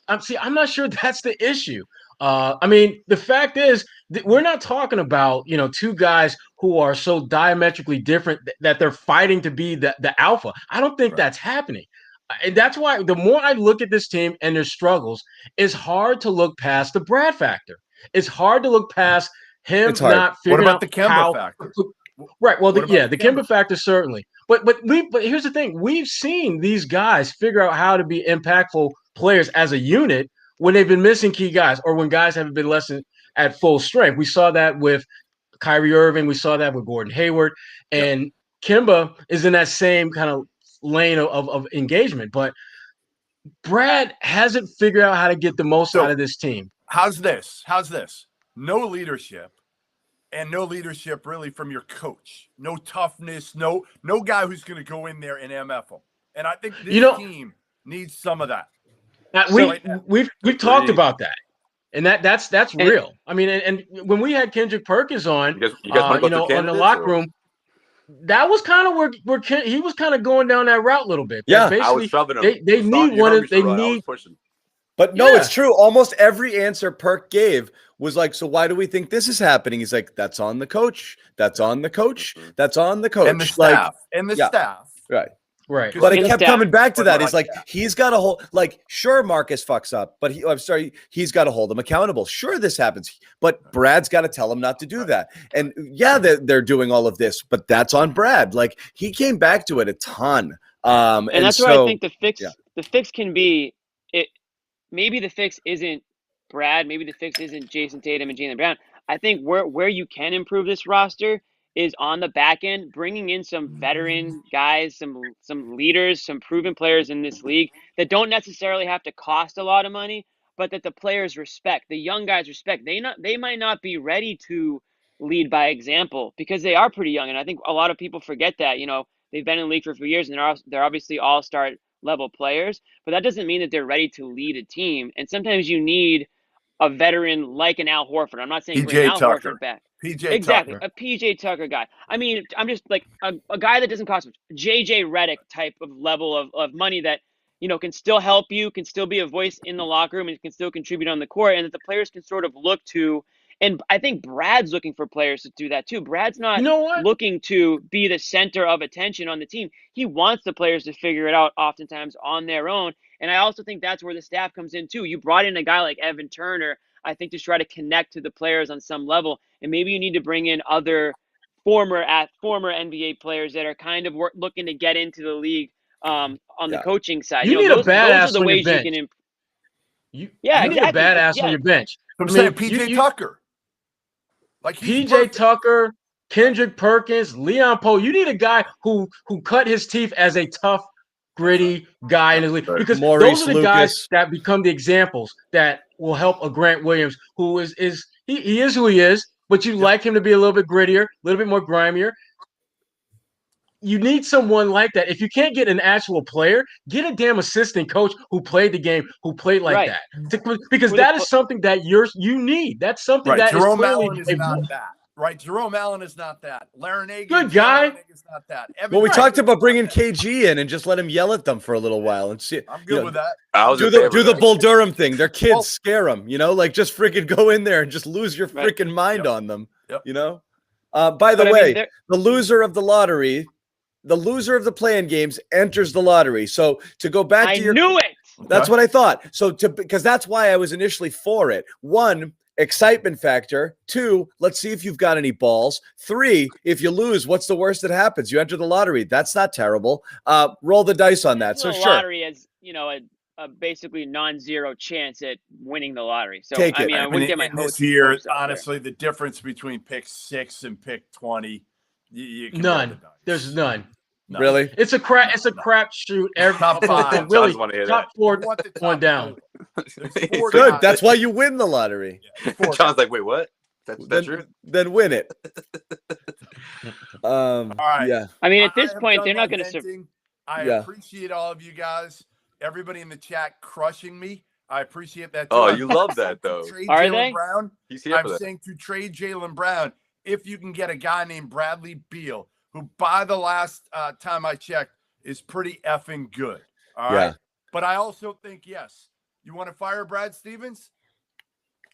I'm not sure that's the issue. I mean, the fact is we're not talking about, 2 guys who are so diametrically different that they're fighting to be the alpha. I don't think that's happening. And that's why the more I look at this team and their struggles, it's hard to look past the Brad factor. It's hard to look past him not figuring out the Kemba factor? Right. Well, the Kemba factor, certainly. But here's the thing. We've seen these guys figure out how to be impactful players as a unit when they've been missing key guys or when guys haven't been less at full strength. We saw that with Kyrie Irving. We saw that with Gordon Hayward. And Kemba is in that same kind of lane of engagement. But Brad hasn't figured out how to get the most out of this team. How's this? No leadership. And no leadership really from your coach. No toughness. No guy who's going to go in there and MF them. And I think this team needs some of that. We've talked about that, and that's real. I mean, and when we had Kendrick Perkins on, on the locker room, that was kind of where he was kind of going down that route a little bit. Yeah, basically, I was shoving him. They need one of they need. But no, Yeah. it's true. Almost every answer Perk gave was like, so why do we think this is happening? He's like, that's on the coach. That's on the coach. That's on the coach. And the staff. And the yeah. staff. Right. Right. But it And kept staff. coming back to But that. not He's like, staff. he's got to hold, like, sure, Marcus fucks up, but he's got to hold him accountable. Sure, this happens, but Brad's got to tell him not to do that. And yeah, they're doing all of this, but that's on Brad. Like, he came back to it a ton. And that's so, where I think the fix yeah. the fix can be it. Maybe the fix isn't Brad. Maybe the fix isn't Jason Tatum and Jaylen Brown. I think where you can improve this roster is on the back end, bringing in some veteran guys, some leaders, some proven players in this league that don't necessarily have to cost a lot of money, but that the players respect, the young guys respect. They might not be ready to lead by example because they are pretty young, and I think a lot of people forget that. You know, they've been in the league for a few years, and they're obviously all-star level players, but that doesn't mean that they're ready to lead a team. And sometimes you need a veteran like an Al Horford. I'm not saying bring Al Tucker. Horford back. PJ Exactly, Tucker. a PJ Tucker guy. I mean, I'm just like a guy that doesn't cost much. JJ Redick type of level of money that, you know, can still help you, can still be a voice in the locker room, and can still contribute on the court, and that the players can sort of look to. And I think Brad's looking for players to do that too. Brad's not You know what? looking to be the center of attention on the team. He wants the players to figure it out oftentimes on their own. And I also think that's where the staff comes in too. You brought in a guy like Evan Turner, I think, to try to connect to the players on some level. And maybe you need to bring in other former NBA players that are kind of looking to get into the league on the coaching side. You need a badass those are the on your ways you bench. can improve. You Exactly. need a badass on your bench. I'm I saying mean, PJ Tucker. Like he's PJ perfect. Tucker, Kendrick Perkins, Leon Poe. You need a guy who cut his teeth as a tough, gritty guy in the league. Because Maurice those are the guys Lucas. that become the examples that will help a Grant Williams, who is he is who he is, but you like him to be a little bit grittier, a little bit more grimier. You need someone like that. If you can't get an actual player, get a damn assistant coach who played the game, who played like Right. that. Because that is something that you need. That's something that Jerome is clearly Allen is not that. Right, Jerome Allen is not that. Larinaga, Good guy. is not that. Evan Well, we Fournier talked about is bringing not that. KG in and just let him yell at them for a little while and see. I'm good with that. I was Do in favor the of that. Bull Durham thing. Their kids Well- scare them, you know, like just freaking go in there and just lose your Right. freaking mind Yep. on them, Yep. you know. By the But I way, mean, there- the loser of the lottery, the loser of the play-in games enters the lottery. So to go back I to your, knew it. that's what I thought. So because that's why I was initially for it. 1, excitement factor. 2, let's see if you've got any balls. 3, if you lose, what's the worst that happens? You enter the lottery. That's not terrible. Roll the dice on that. So The sure, lottery is, you know, a basically non-zero chance at winning the lottery. So Take I it. mean, I wouldn't get my in hopes this year, hopes up there. honestly, the difference between pick 6 and pick 20, you can none. roll the dice. There's none. None. really. It's a crap shoot every Top five. really Just wanna hear top that. four What the on top down. There's 4 Good. guys. That's why you win the lottery. John's like, wait, what? That's true? Then win it. All right. Yeah. I mean, at I this have point, done they're my not going to. venting. I Yeah. appreciate all of you guys. Everybody in the chat crushing me. I appreciate that. Too. Oh, I'm you love saying that, though. to trade Are Jaylen they? Brown. He's here for I'm that. saying to trade Jaylen Brown if you can get a guy named Bradley Beal, who by the last time I checked is pretty effing good. All right. Yeah. But I also think, yes, you want to fire Brad Stevens?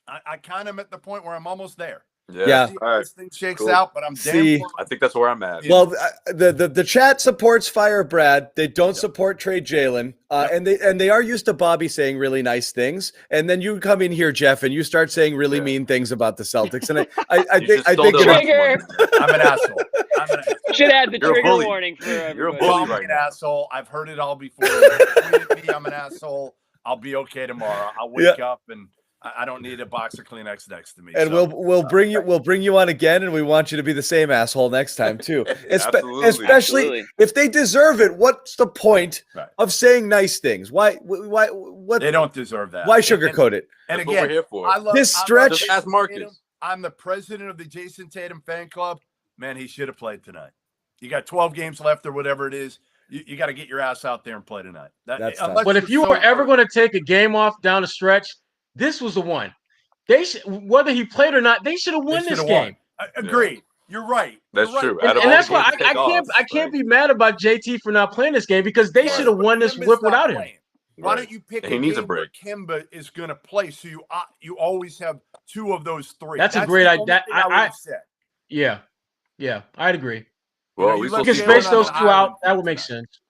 I kind of am at the point where I'm almost there. Yeah. See All how right. this thing shakes Cool. out, but I'm See, damn. I think that's where I'm at. Yeah. Well, the chat supports fire Brad. They don't support trade Jaylen, and they are used to Bobby saying really nice things. And then you come in here, Jeff, and you start saying really mean things about the Celtics. And I You just think stole their it- lunch Trigger. money. I'm an asshole. I'm an asshole. Should add the You're a trigger bully. warning for You're a everybody. bully. I'm right an now. asshole. I've heard it all before. Tweet at me, I'm an asshole. I'll be okay tomorrow. I'll wake up and I don't need a box of Kleenex next to me. and so, we'll bring you on again, and we want you to be the same asshole next time too. Absolutely. Especially Absolutely. if they deserve it. What's the point Right. of saying nice things? Why? What? they don't deserve that. Why sugarcoat it? And That's what again, we're here for. I love This I love stretch- Just Jason ask Marcus. Tatum. I'm the president of the Jason Tatum fan club. Man, he should have played tonight. You got 12 games left or whatever it is. You got to get your ass out there and play tonight. That's unless But if you you're were so ever hurt. going to take a game off down the stretch, this was the one. They should, whether he played or not, they should have They won this should've game. won. Agreed. You're right. That's You're right. true. And, Out of and all that's the why games to take I off, can't like, be mad about JT for not playing this game because they should have But won this Kemba's whip not without him. playing. Why Right. don't you pick And he a needs a game where break. Kimba is going to play, so you always have two of those three? That's a great the idea. only thing I would have said. Yeah, I'd agree. Well, you we let You can supposed to Jalen space on those an two out. island That would make tonight. sense.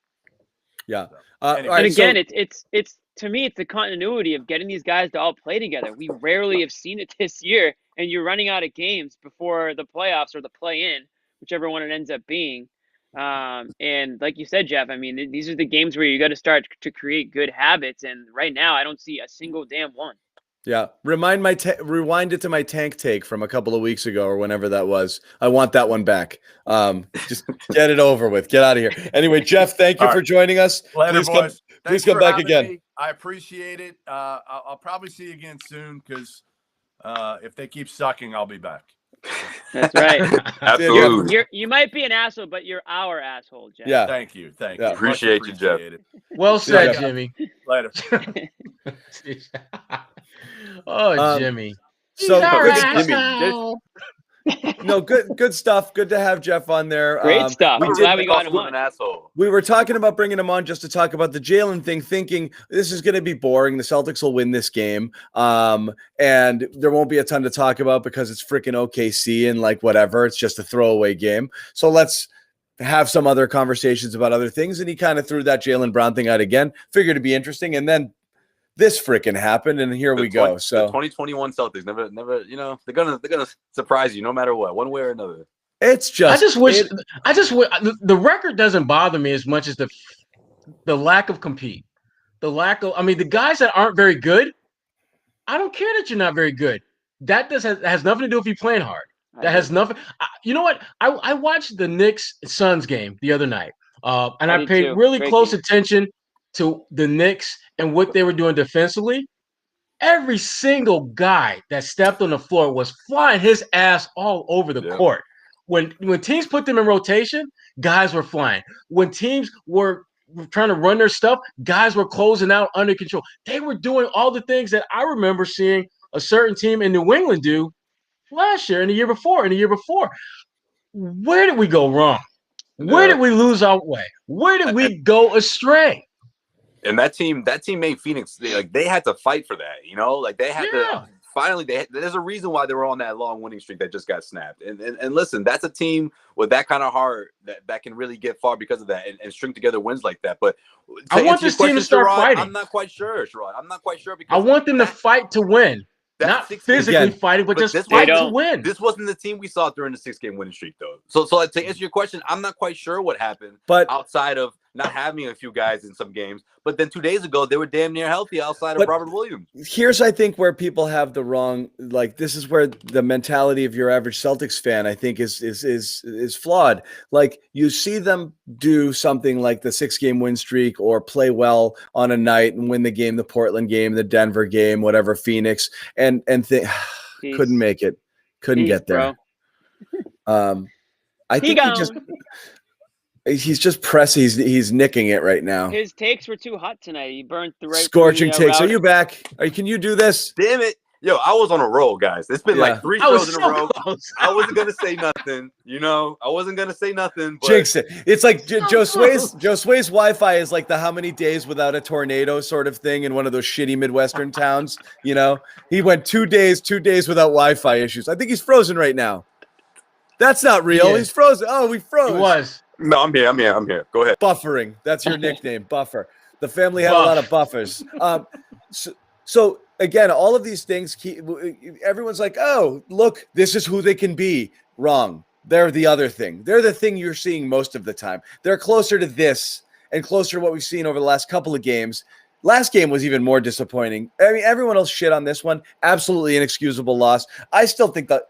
Yeah. Anyway. All And right, again, so, it's to me, it's the continuity of getting these guys to all play together. We rarely have seen it this year, and you're running out of games before the playoffs or the play-in, whichever one it ends up being. And like you said, Jeff, I mean, these are the games where you got to start to create good habits. And right now, I don't see a single damn one. yeah. Rewind it to my tank take from a couple of weeks ago or whenever that was. I want that one back. Just get it over with. Get out of here. Anyway, Jeff, thank you All for right. joining us. Later, Please boys. please Thanks come for back having again. me. I appreciate it. I'll probably see you again soon because if they keep sucking, I'll be back. That's right. Absolutely. You might be an asshole, but you're our asshole, Jeff. Yeah. Thank you. Thank Yeah. you. Appreciate Much you, Jeff. appreciated. Well said, Jeff. Jimmy. Later. Oh, Jimmy. So Jimmy, no, good stuff. Good to have Jeff on there. Great stuff. We I'm did- glad we got him Call on. an asshole. We were talking about bringing him on just to talk about the Jalen thing, thinking this is going to be boring. The Celtics will win this game. And there won't be a ton to talk about because it's freaking OKC and like whatever. It's just a throwaway game. So let's have some other conversations about other things. And he kind of threw that Jalen Brown thing out again. Figured it'd be interesting. And then this freaking happened, and here we go. So the 2021 Celtics never, they're gonna surprise you no matter what, one way or another. it's just I just wish the record doesn't bother me as much as the lack of compete. The lack of, I mean, the guys that aren't very good, I don't care that you're not very good. That has nothing to do with you playing hard. That has nothing. You know what? I watched the Knicks Suns game the other night, and I did paid too. really Great close game. attention to the Knicks and what they were doing defensively. Every single guy that stepped on the floor was flying his ass all over the court. When teams put them in rotation, guys were flying. When teams were trying to run their stuff, guys were closing out under control. They were doing all the things that I remember seeing a certain team in New England do last year and the year before. Where did we go wrong? Where did we lose our way? Where did we go astray? And that team made Phoenix. They had to fight for that, Like they had to. Finally, there's a reason why they were on that long winning streak that just got snapped. And listen, that's a team with that kind of heart that can really get far because of that and string together wins like that. But I want this team to start fighting. I'm not quite sure, Sherrod. I'm not quite sure because I want them to fight to win. Not physically fighting, but just fight to win. This wasn't the team we saw during the 6-game winning streak, though. So to answer your question, I'm not quite sure what happened, but outside of not having a few guys in some games. But then 2 days ago, they were damn near healthy outside of Robert Williams. Here's, I think, where people have the wrong. Like, this is where the mentality of your average Celtics fan, I think, is flawed. Like, you see them do something like the 6-game win streak or play well on a night and win the game, the Portland game, the Denver game, whatever, Phoenix, and think couldn't make it, couldn't get there. I think he's just pressing. He's nicking it right now. His takes were too hot tonight. He burned the right. Scorching takes. Are you back? Can you do this? Damn it. Yo, I was on a roll, guys. It's been like 3 shows in a row. I wasn't going to say nothing. I wasn't going to say nothing. But... Jinx it. It's like Joe Sway's Wi-Fi is like the how many days without a tornado sort of thing in one of those shitty Midwestern towns. He went 2 days without Wi-Fi issues. I think he's frozen right now. That's not real. He's frozen. Oh, we froze. He was. No, I'm here. Go ahead. Buffering. That's your nickname, Buffer. The family had a lot of buffers. So again, all of these things, everyone's like, oh, look, this is who they can be. Wrong. They're the other thing. They're the thing you're seeing most of the time. They're closer to this and closer to what we've seen over the last couple of games. Last game was even more disappointing. I mean, everyone else shit on this one. Absolutely inexcusable loss. I still think that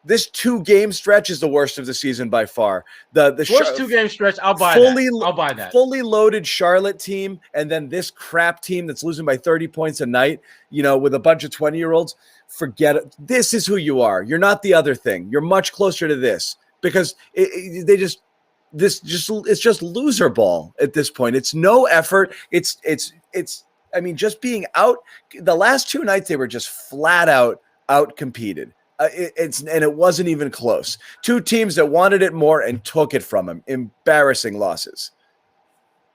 this 2-game stretch is the worst of the season by far. The worst 2-game stretch, I'll buy that. Fully loaded Charlotte team, and then this crap team that's losing by 30 points a night, with a bunch of 20-year-olds. Forget it. This is who you are. You're not the other thing. You're much closer to this because it's just loser ball at this point. It's no effort. It's I mean, just being out. The last 2 nights they were just flat out competed. It wasn't even close. 2 teams that wanted it more and took it from him. Embarrassing losses.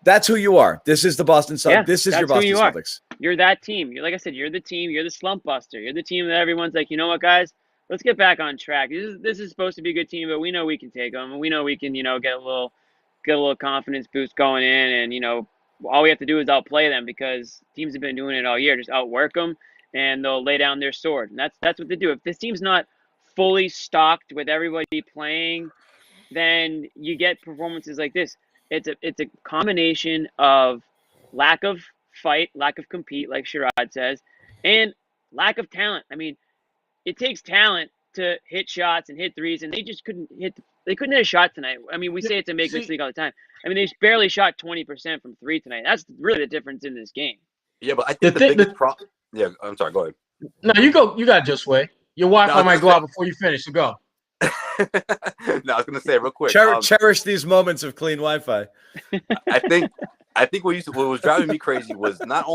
That's who you are. This is the Boston Celtics. Yeah, This is your that's who Boston you are. Celtics. You're that team. You're, like I said, you're the team. You're the slump buster. You're the team that everyone's like, you know what, guys? Let's get back on track. This is supposed to be a good team, but we know we can take them, and we know we can, get a little confidence boost going in, and all we have to do is outplay them because teams have been doing it all year. Just outwork them, and they'll lay down their sword. And that's what they do. If this team's not fully stocked with everybody playing, then you get performances like this. It's a combination of lack of fight, lack of compete, like Sherrod says, and lack of talent. I mean, it takes talent to hit shots and hit threes, and they just couldn't hit. They couldn't hit a shot tonight. I mean, we say it's a make-this league all the time. I mean, they barely shot 20% from three tonight. That's really the difference in this game. Yeah, but I think the biggest problem. Yeah, I'm sorry. Go ahead. No, you go. You got it, just way. Your Wi-Fi might go out before you finish. So go. No, I was gonna say real quick. Cherish these moments of clean Wi-Fi. I think what was driving me crazy was not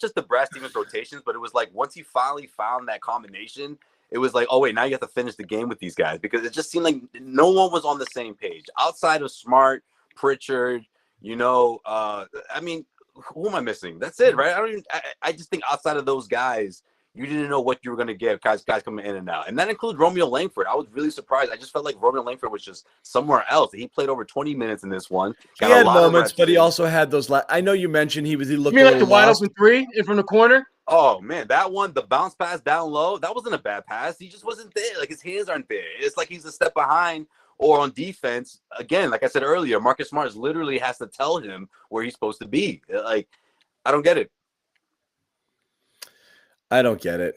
just the Brad Stevens rotations, but it was like once he finally found that combination, it was like, oh wait, now you have to finish the game with these guys because it just seemed like no one was on the same page outside of Smart, Pritchard. I mean, who am I missing? That's it, right? I just think outside of those guys, you didn't know what you were going to get. Guys coming in and out. And that includes Romeo Langford. I was really surprised. I just felt like Romeo Langford was just somewhere else. He played over 20 minutes in this one. He had moments, but he also had those. I know you mentioned he looked you mean like the wide open three in from the corner? Oh, man, that one, the bounce pass down low, that wasn't a bad pass. He just wasn't there. Like, his hands aren't there. It's like he's a step behind or on defense. Again, like I said earlier, Marcus Smart literally has to tell him where he's supposed to be. Like, I don't get it. I don't get it.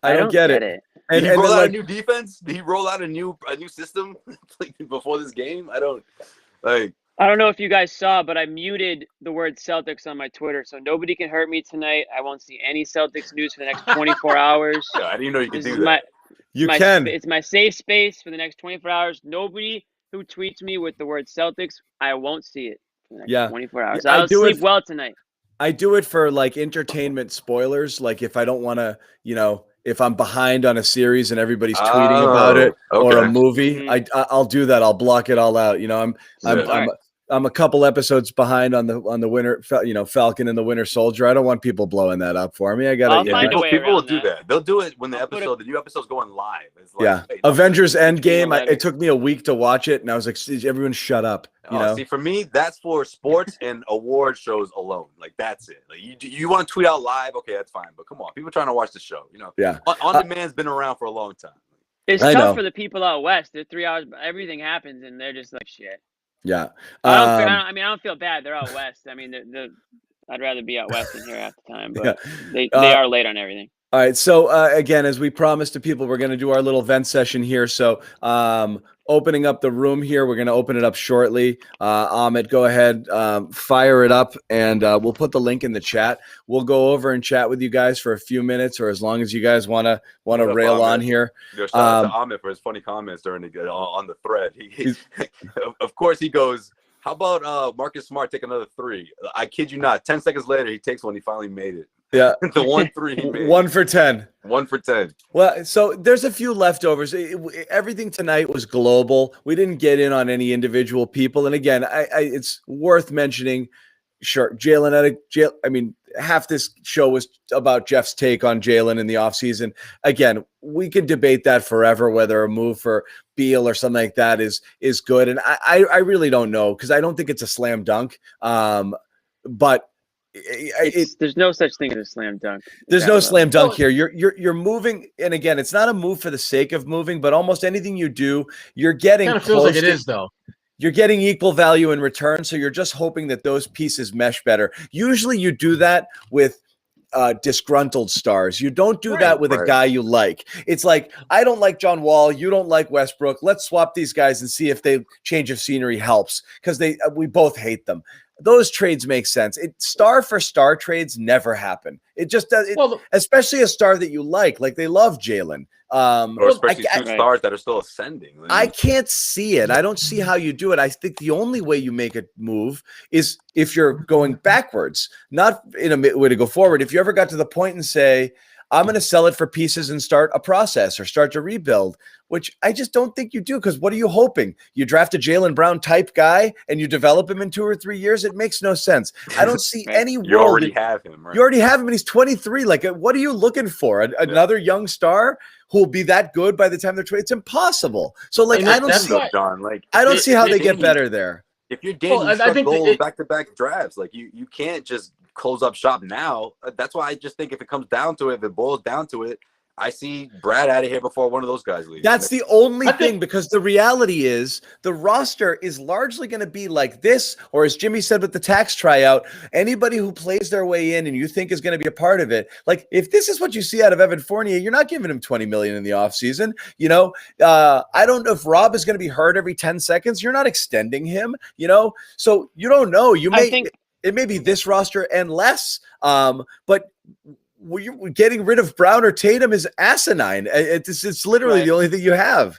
I don't get it. And he rolled out a new defense? Did he roll out a new system before this game? I don't know if you guys saw, but I muted the word Celtics on my Twitter, so nobody can hurt me tonight. I won't see any Celtics news for the next 24 hours. Yeah, I didn't know you could do that. It's my safe space for the next 24 hours. Nobody who tweets me with the word Celtics, I won't see it for the next 24 hours. I'll sleep well tonight. I do it for like entertainment spoilers. Like if I don't want to, if I'm behind on a series and everybody's tweeting about it or a movie, I'll do that. I'll block it all out. I'm a couple episodes behind on the winter, Falcon and the Winter Soldier. I don't want people blowing that up for me. I got to. People will do that. They'll do it when the new episode's going live. It's like, hey, Avengers Endgame. It took me a week to watch it, and I was like, everyone shut up. See, for me, that's for sports and award shows alone. Like that's it. Like you want to tweet out live, okay, that's fine. But come on, people trying to watch the show. On demand's been around for a long time. It's tough for the people out west. They're 3 hours. Everything happens, and they're just like shit. Yeah. I don't feel bad. They're out west. I mean, I'd rather be out west than here half the time, but they are late on everything. All right. So again, as we promised to people, we're going to do our little vent session here. So opening up the room here, we're going to open it up shortly. Ahmed, go ahead, fire it up, and we'll put the link in the chat. We'll go over and chat with you guys for a few minutes, or as long as you guys want to rail Ahmed on here. Shout out to Ahmed for his funny comments during on the thread. He of course he goes, how about Marcus Smart take another three? I kid you not. 10 seconds later, he takes one. He finally made it. Yeah. The 1-3 he made. 1 for 10. 1 for 10. Well, so there's a few leftovers. Everything tonight was global. We didn't get in on any individual people. And again, it's worth mentioning. Sure, Jalen half this show was about Jeff's take on Jalen in the offseason. Again, we could debate that forever, whether a move for Beal or something like that is good. And I really don't know, because I don't think it's a slam dunk. But there's no such thing as a slam dunk. There's no slam dunk here. You're moving, and again, it's not a move for the sake of moving, but almost anything you do, you're getting kind of feels like it is, though. You're getting equal value in return, so you're just hoping that those pieces mesh better. Usually you do that with disgruntled stars. You don't do that with a guy you like. It's like, I don't like John Wall, you don't like Westbrook. Let's swap these guys and see if they change of scenery helps, because we both hate them. Those trades make sense. Star for star trades never happen. It just does. Especially a star that you like they love Jalen. Or especially two stars that are still ascending. I can't see it. I don't see how you do it. I think the only way you make a move is if you're going backwards, not in a way to go forward. If you ever got to the point and say, I'm going to sell it for pieces and start a process or start to rebuild, which I just don't think you do. Because what are you hoping? You draft a Jaylen Brown type guy and you develop him in 2 or 3 years? It makes no sense. I don't see any world. You already have him, right? You already have him, and he's 23. Like, what are you looking for? Another young star who will be that good by the time they're 20? It's impossible. So, like, I don't see, John. Like, I don't see how they get better there. If you're Danny, you struck gold back-to-back drafts. Like, you can't just close up shop now. That's why I just think if it comes down to it, if it boils down to it, I see Brad out of here before one of those guys leaves. That's the only thing, because the reality is the roster is largely going to be like this, or as Jimmy said with the tax tryout, anybody who plays their way in and you think is going to be a part of it. Like, if this is what you see out of Evan Fournier, you're not giving him $20 million in the offseason. You know, I don't know if Rob is going to be hurt every 10 seconds. You're not extending him, you know, so you don't know. You may think it may be this roster and less, but getting rid of Brown or Tatum is asinine. It's literally the only thing you have.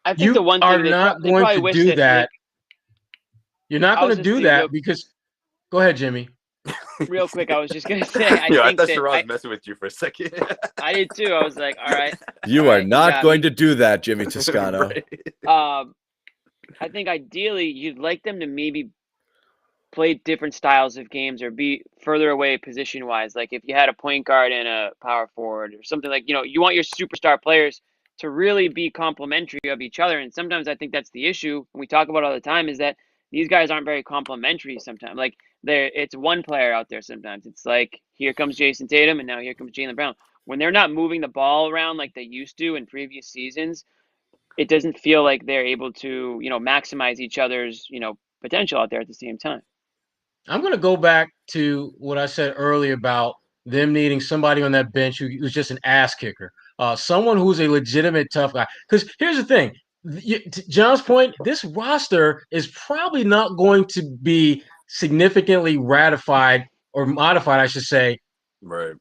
I think the one thing are not going to do that. You're not going to do that because. Go ahead, Jimmy. Real quick, I was just going to say. I thought Sherrod was messing with you for a second. I did too. I was like, all right. You are not going to do that, Jimmy Toscano. I think ideally you'd like them to maybe play different styles of games or be further away position wise. Like if you had a point guard and a power forward or something, like, you know, you want your superstar players to really be complementary of each other. And sometimes I think that's the issue, and we talk about all the time, is that these guys aren't very complementary sometimes. Like it's one player out there sometimes. It's like, here comes Jason Tatum and now here comes Jaylen Brown. When they're not moving the ball around like they used to in previous seasons, it doesn't feel like they're able to, you know, maximize each other's, you know, potential out there at the same time. I'm going to go back to what I said earlier about them needing somebody on that bench who's just an ass kicker, someone who's a legitimate tough guy. Because here's the thing, to John's point, this roster is probably not going to be significantly ratified or modified, I should say,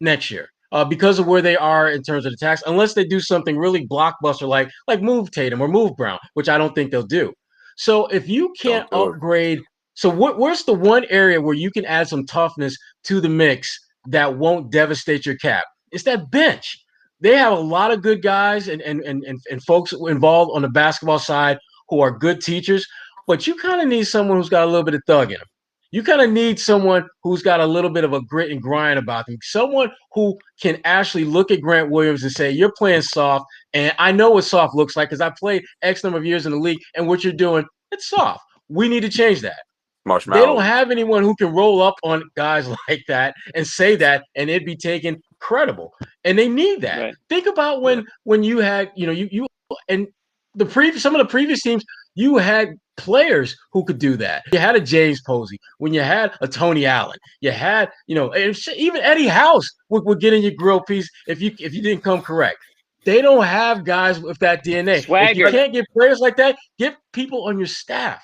next year because of where they are in terms of the tax, unless they do something really blockbuster like move Tatum or move Brown, which I don't think they'll do. So if you can't upgrade – so where's the one area where you can add some toughness to the mix that won't devastate your cap? It's that bench. They have a lot of good guys and folks involved on the basketball side who are good teachers, but you kind of need someone who's got a little bit of thug in them. You kind of need someone who's got a little bit of a grit and grind about them, someone who can actually look at Grant Williams and say, you're playing soft, and I know what soft looks like because I played X number of years in the league, and what you're doing, it's soft. We need to change that. They don't have anyone who can roll up on guys like that and say that, and it'd be taken credible. And they need that. Right. Think about when you had, you know, you and some of the previous teams, you had players who could do that. You had a James Posey, when you had a Tony Allen, you had, you know, even Eddie House would get in your grill piece if you didn't come correct. They don't have guys with that DNA. Swagger. If you can't get players like that, get people on your staff.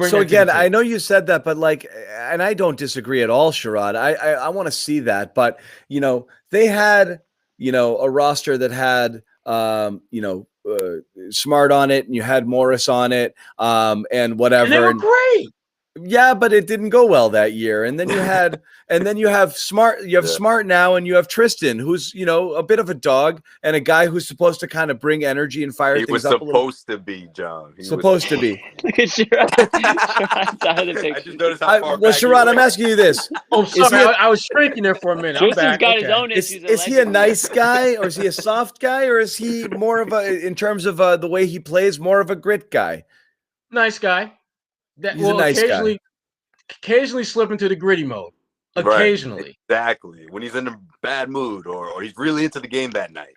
So again, I know you said that, but like, and I don't disagree at all, Sherrod. I want to see that, but you know, they had, you know, a roster that had, you know, Smart on it, and you had Morris on it, and whatever. And they were great. Yeah, but it didn't go well that year. And then you had, and then you have Smart. You have Smart now, and you have Tristan, who's, you know, a bit of a dog and a guy who's supposed to kind of bring energy and fire things up. He was supposed to be, John. Supposed to be. Look at Sherrod's out of the picture. I just noticed how far well, Sherrod, I'm asking you this. Oh, sorry, I was shrinking there for a minute. Tristan's got his own issues. Is he a nice guy, or is he a soft guy, or is he more of a, in terms of the way he plays, more of a grit guy? Nice guy. He's a nice guy. Occasionally slip into the gritty mode. Occasionally. Right. Exactly. When he's in a bad mood or he's really into the game that night.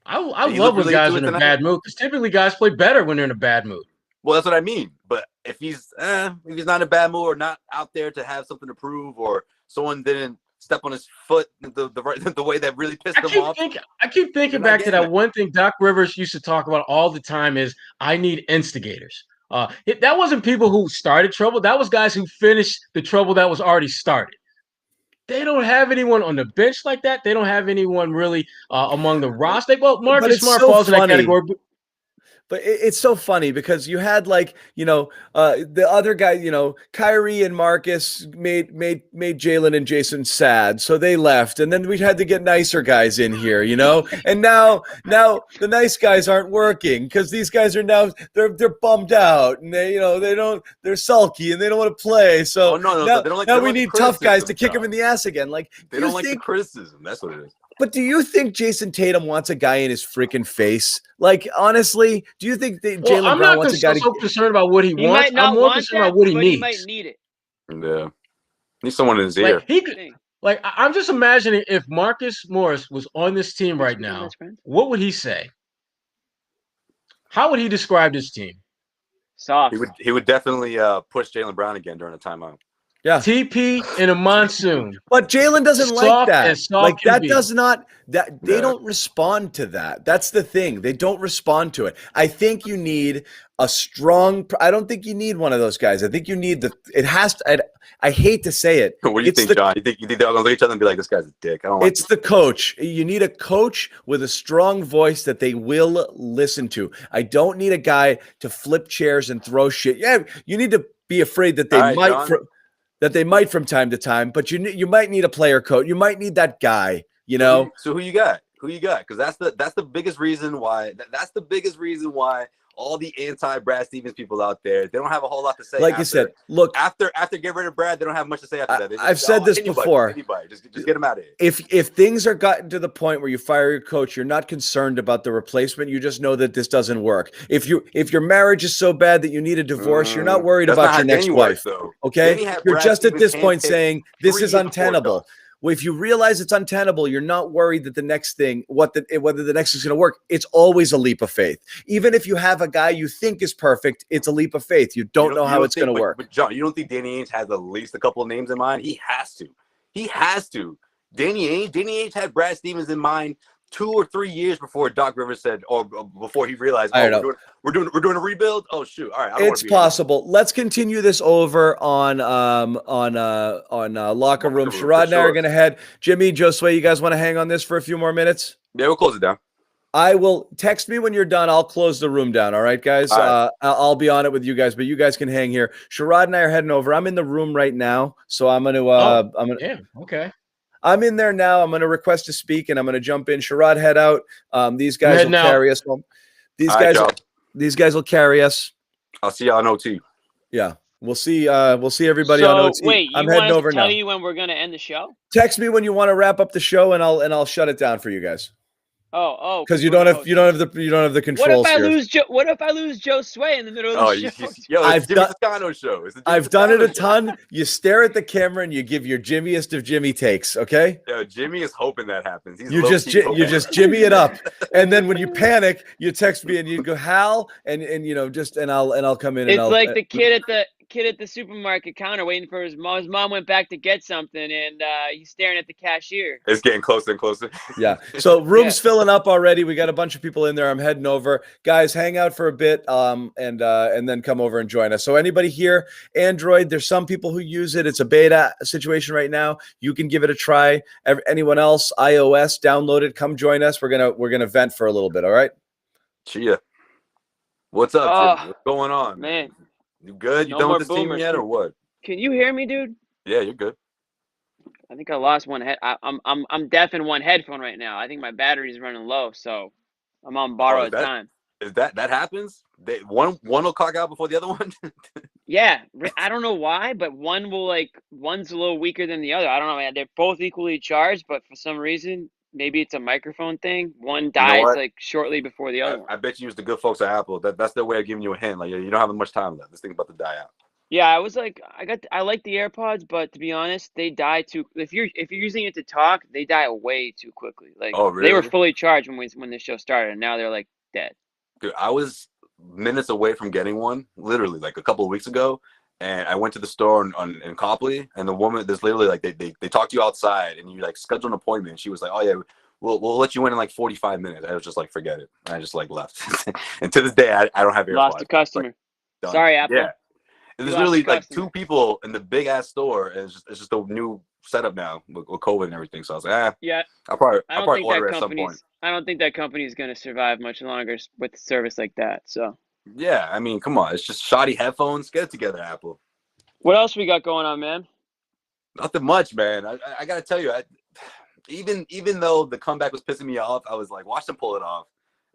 I love when guys are in a bad mood, because typically guys play better when they're in a bad mood. Well, that's what I mean. But if he's not in a bad mood or not out there to have something to prove, or someone didn't step on his foot the way that really pissed him off. I keep thinking back to that one thing Doc Rivers used to talk about all the time is, I need instigators. That wasn't people who started trouble. That was guys who finished the trouble that was already started. They don't have anyone on the bench like that. They don't have anyone really among the roster. Well, Marcus Smart falls in that category. But it's so funny because you had like, the other guy, Kyrie and Marcus made Jalen and Jason sad. So they left. And then we had to get nicer guys in here, and now the nice guys aren't working because these guys are now they're bummed out and they're sulky and they don't want to play. So now we need tough guys to kick them in the ass again. Like they don't like the criticism. That's what it is. But do you think Jason Tatum wants a guy in his freaking face? Like, honestly, do you think that Jaylen Brown wants a guy? I'm not so concerned about what he wants. Might not I'm more want concerned that, about what he but needs. He might need it. Yeah, need someone in his ear. I'm just imagining if Marcus Morris was on this team right now, what would he say? How would he describe this team? Soft. He would definitely push Jaylen Brown again during a timeout. Yeah, TP in a monsoon. But Jalen doesn't like that. Like that does not. That they don't respond to that. That's the thing. They don't respond to it. I think you need a strong. I don't think you need one of those guys. I think you need the. It has to. I hate to say it. What do you think, John? You think they're gonna look at each other and be like, "This guy's a dick"? I don't. It's the coach. You need a coach with a strong voice that they will listen to. I don't need a guy to flip chairs and throw shit. Yeah, you need to be afraid that they might. That they might from time to time, but you might need a player coach. You might need that guy, So who you got? Because that's the biggest reason why. That's the biggest reason why all the anti-Brad Stevens people out there, they don't have a whole lot to say. Like you said, look, after get rid of Brad, they don't have much to say after that. I've said this before. Anybody, just get them out of here. If things are gotten to the point where you fire your coach, you're not concerned about the replacement. You just know that this doesn't work. If your marriage is so bad that you need a divorce, you're not worried about your next wife. Okay, you're just at this point saying this is untenable. Well, if you realize it's untenable, you're not worried that the next thing, whether the next is going to work. It's always a leap of faith. Even if you have a guy you think is perfect, it's a leap of faith. You don't know how it's going to work. But John, you don't think Danny Ainge has at least a couple of names in mind? He has to. Danny Ainge had Brad Stevens in mind 2 or 3 years before Doc Rivers said, or before he realized, we're doing a rebuild. Oh shoot! All right, it's possible. Let's continue this over on locker room. Sherrod and I are going to head. Jimmy, Josue, you guys want to hang on this for a few more minutes? Yeah, we'll close it down. I will text me when you're done. I'll close the room down. All right, guys. All right. I'll be on it with you guys, but you guys can hang here. Sherrod and I are heading over. I'm in the room right now, so I'm going to. Damn. Okay. I'm in there now. I'm going to request to speak, and I'm going to jump in. Sherrod, head out. These guys will carry us home. These guys will carry us. I'll see y'all on OT. Yeah, we'll see everybody on OT. Wait, I'm heading over now. Tell you when we're going to end the show? Text me when you want to wrap up the show, and I'll shut it down for you guys. Oh, because you don't have the controls. What if I lose Joe Sway in the middle of the show? It's Jimmy Toscano show. I've done it a ton. You stare at the camera and you give your Jimmiest of Jimmy takes. Okay. Yeah, Jimmy is hoping that happens. You just Jimmy it up, and then when you panic, you text me and you go Hal, and I'll come in. It's like the kid at the supermarket counter waiting for his mom. His mom went back to get something, and he's staring at the cashier. It's getting closer and closer. Yeah. So room's filling up already. We got a bunch of people in there. I'm heading over. Guys, hang out for a bit, and then come over and join us. So anybody here, Android, there's some people who use it. It's a beta situation right now. You can give it a try. Anyone else, iOS, download it. Come join us. We're gonna vent for a little bit. All right. Chia. What's up, Jim? What's going on, man? You good? You done with this team yet, or what? Can you hear me, dude? Yeah, you're good. I think I lost one head. I'm deaf in one headphone right now. I think my battery's running low, so I'm on borrowed time. Is that happens? One will clock out before the other one. Yeah, I don't know why, but one's a little weaker than the other. I don't know, man. They're both equally charged, but for some reason, maybe it's a microphone thing. One dies shortly before the other one. I bet you use the good folks at Apple. That's their way of giving you a hint. Like you don't have much time left. This thing's about to die out. Yeah, I was like, I like the AirPods, but to be honest, they die too. If you're using it to talk, they die way too quickly. Like, oh, really? They were fully charged when the show started, and now they're like dead. Dude, I was minutes away from getting one, literally like a couple of weeks ago, and I went to the store in Copley, and the woman, there's literally like they talk to you outside, and you like schedule an appointment. And she was like, "Oh yeah, we'll let you in like 45 minutes." I was just like, "Forget it," and I just like left. And to this day, I don't have AirPods. Lost a customer. Sorry, Apple. Yeah. There's literally like 2 people in the big ass store, and it's just a new setup now with COVID and everything. So I was like, Yeah, I'll probably I don't think that order at some point. company's. I don't think that company's going to survive much longer with a service like that. So, Yeah, I mean, come on, it's just shoddy headphones. Get it together, Apple. what else we got going on, man? Nothing much, man. I gotta tell you, even though the comeback was pissing me off, I was like, watch them pull it off,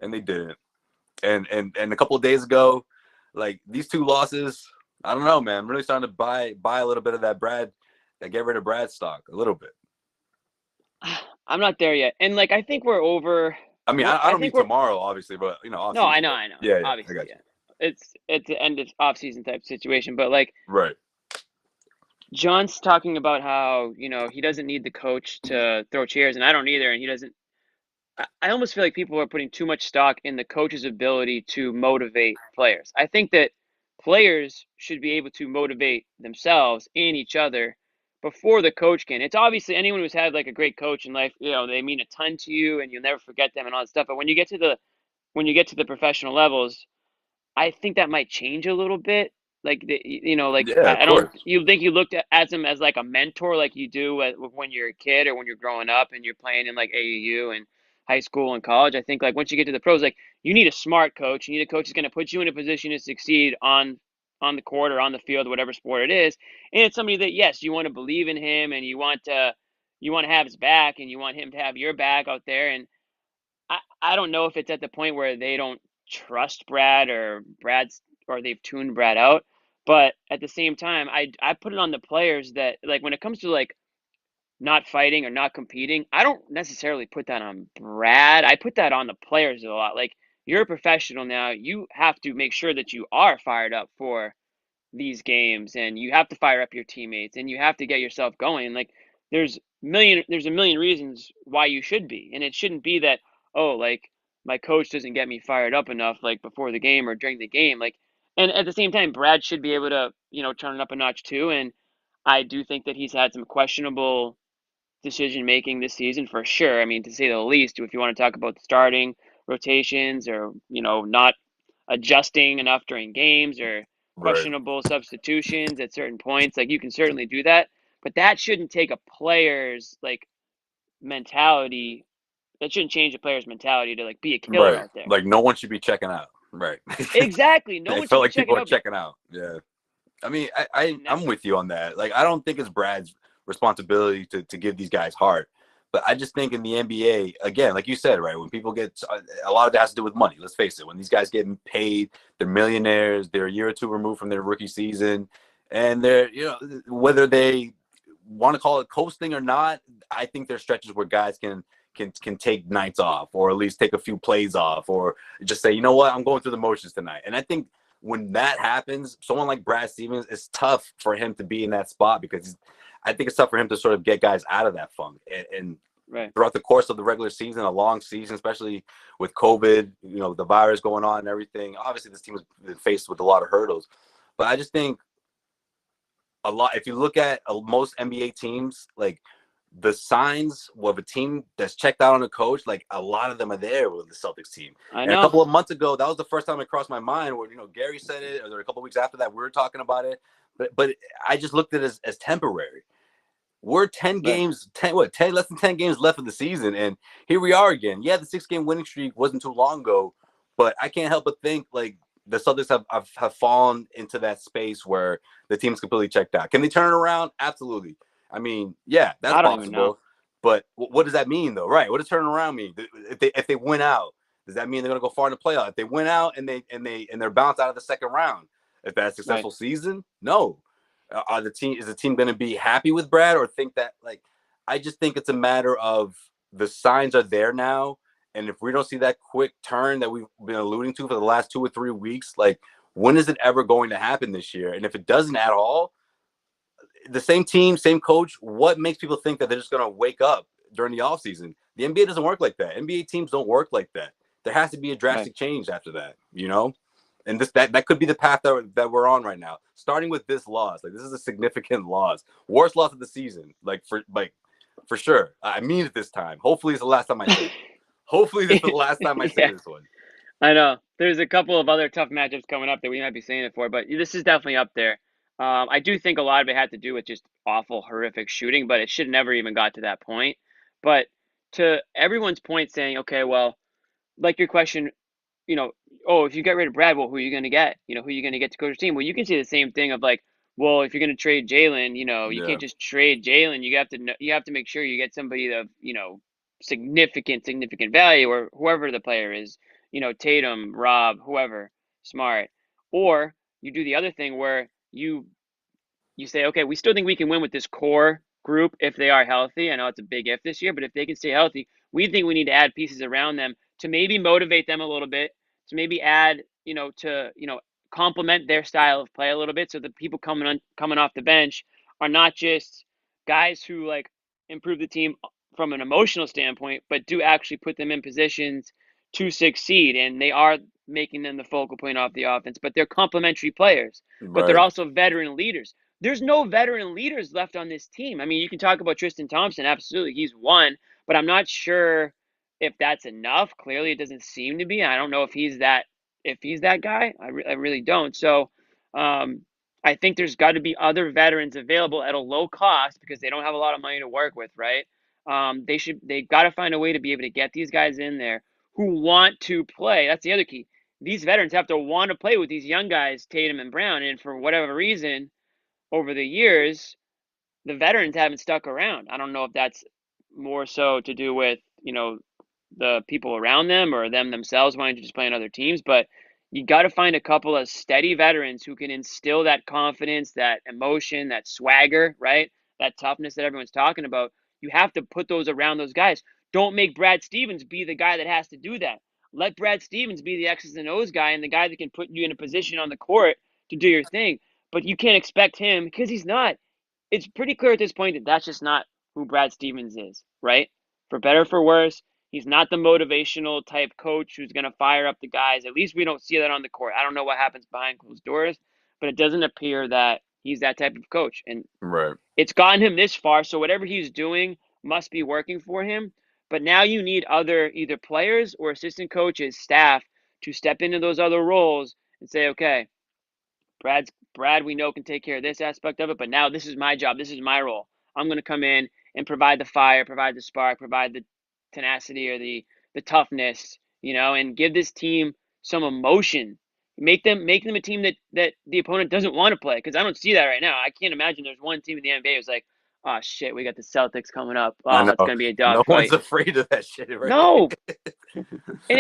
and they didn't. And a couple of days ago, like these 2 losses, I don't know, man. I'm really starting to buy a little bit of that get rid of Brad stock a little bit. I'm not there yet, and like I think we're over. I mean, I don't mean think we're. tomorrow, obviously, but off No, I season, know. Yeah, Obviously, I got you. yeah. It's the end of off-season type situation, but like Right. John's talking about how he doesn't need the coach to throw chairs, and I don't either, and he doesn't. I almost feel like people are putting too much stock in the coach's ability to motivate players. I think that players should be able to motivate themselves and each other before the coach can. It's obviously anyone who's had like a great coach in life, they mean a ton to you and you'll never forget them and all that stuff. But when you get to the professional levels, I think that might change a little bit. Like Yeah, of I don't. course. You think you looked at him as like a mentor, like you do when you're a kid or when you're growing up and you're playing in like AAU and high school and college. I think like once you get to the pros, like you need a smart coach. You need a coach who's going to put you in a position to succeed on the court or on the field, whatever sport it is. And it's somebody that yes, you want to believe in him and you want to have his back and you want him to have your back out there. And I don't know if it's at the point where they don't trust Brad or they've tuned Brad out. But at the same time, I put it on the players that like when it comes to like not fighting or not competing, I don't necessarily put that on Brad. I put that on the players a lot. Like you're a professional now, you have to make sure that you are fired up for these games and you have to fire up your teammates and you have to get yourself going. Like there's a million reasons why you should be. And it shouldn't be that, oh, like my coach doesn't get me fired up enough like before the game or during the game. Like and at the same time Brad should be able to, turn it up a notch too. And I do think that he's had some questionable decision making this season for sure. I mean, to say the least, if you want to talk about starting rotations or, not adjusting enough during games or Right. questionable substitutions at certain points, like you can certainly do that, but that shouldn't take a player's like mentality. That shouldn't change a player's mentality to like be a killer Right. out there. Like no one should be checking out. Right. Exactly. No I one felt should like be checking people are out. checking out. Yeah. I mean, And I'm with you on that. Like, I don't think it's Brad's responsibility to give these guys heart. But I just think in the NBA, again, like you said, right, when people get a lot of that has to do with money. Let's face it. When these guys get paid, they're millionaires. They're a year or two removed from their rookie season. And they're, whether they want to call it coasting or not, I think there's stretches where guys can take nights off or at least take a few plays off or just say, you know what, I'm going through the motions tonight. And I think when that happens, someone like Brad Stevens, it's tough for him to be in that spot because I think it's tough for him to sort of get guys out of that funk. And right. Throughout the course of the regular season, a long season, especially with COVID, the virus going on and everything, obviously this team has been faced with a lot of hurdles. But I just think if you look at most NBA teams, like the signs of a team that's checked out on a coach, like a lot of them are there with the Celtics team. I And know. a couple of months ago, that was the first time it crossed my mind where, Gary said it, or a couple of weeks after that, we were talking about it. But I just looked at it as temporary. We're 10 games, 10 less than 10 games left of the season. And here we are again. Yeah, the 6-game winning streak wasn't too long ago, but I can't help but think like the Celtics have fallen into that space where the team's completely checked out. Can they turn it around? Absolutely. I mean, yeah, that's I don't even know. possible. But what does that mean, though? Right? What does turn around mean? If they win out, does that mean they're going to go far in the playoff? If they win out and they're bounced out of the second round, if that's a successful season, no. Is the team going to be happy with Brad or think that I just think it's a matter of the signs are there now, and if we don't see that quick turn that we've been alluding to for the last 2 or 3 weeks, when is it ever going to happen this year? And if it doesn't at all, the same team, same coach, what makes people think that they're just going to wake up during the offseason? The NBA doesn't work like that. NBA teams don't work like that. There has to be a drastic change after that, And that could be the path that we're on right now. Starting with this loss, this is a significant loss, worst loss of the season, for sure. I mean it this time. Hopefully, it's the last time I say it. Hopefully, this is the last time I say this one. I know. There's a couple of other tough matchups coming up that we might be saying it for, but this is definitely up there. I do think a lot of it had to do with just awful, horrific shooting, but it should never even got to that point. But to everyone's point saying, okay, well, like your question, oh, if you get rid of Brad, well, who are you going to get? Who are you going to get to coach your team? Well, you can say the same thing of like, well, if you're going to trade Jalen, you Yeah. can't just trade Jalen. You have to make sure you get somebody of, significant value, or whoever the player is, Tatum, Rob, whoever, Smart. Or you do the other thing where you say, okay, we still think we can win with this core group if they are healthy. I know it's a big if this year, but if they can stay healthy, we think we need to add pieces around them to maybe motivate them a little bit, to maybe add, to complement their style of play a little bit, so the people coming off the bench are not just guys who like improve the team from an emotional standpoint, but do actually put them in positions to succeed, and they are making them the focal point off the offense. But they're complementary players, but they're Right. also veteran leaders. There's no veteran leaders left on this team. I mean, you can talk about Tristan Thompson. Absolutely, he's one, but I'm not sure if that's enough. Clearly, it doesn't seem to be. I don't know if he's that guy. I really don't. So, I think there's got to be other veterans available at a low cost because they don't have a lot of money to work with, right? They got to find a way to be able to get these guys in there who want to play. That's the other key. These veterans have to want to play with these young guys, Tatum and Brown, and for whatever reason, over the years, the veterans haven't stuck around. I don't know if that's more so to do with, the people around them or them themselves wanting to just play on other teams, but you got to find a couple of steady veterans who can instill that confidence, that emotion, that swagger, right? That toughness that everyone's talking about. You have to put those around those guys. Don't make Brad Stevens be the guy that has to do that. Let Brad Stevens be the X's and O's guy and the guy that can put you in a position on the court to do your thing. But you can't expect him because he's not. It's pretty clear at this point that that's just not who Brad Stevens is, right? For better or for worse, he's not the motivational type coach who's going to fire up the guys. At least we don't see that on the court. I don't know what happens behind closed doors, but it doesn't appear that he's that type of coach. And Right. it's gotten him this far, so whatever he's doing must be working for him. But now you need other either players or assistant coaches, staff to step into those other roles and say, okay, Brad, we know can take care of this aspect of it, but now this is my job. This is my role. I'm going to come in and provide the fire, provide the spark, provide the tenacity or the toughness, and give this team some emotion. Make them a team that the opponent doesn't want to play, because I don't see that right now. I can't imagine there's one team in the NBA who's like, oh shit, we got the Celtics coming up. I Oh, know. it's going to be a No dogfight. one's afraid of that shit, right? No. And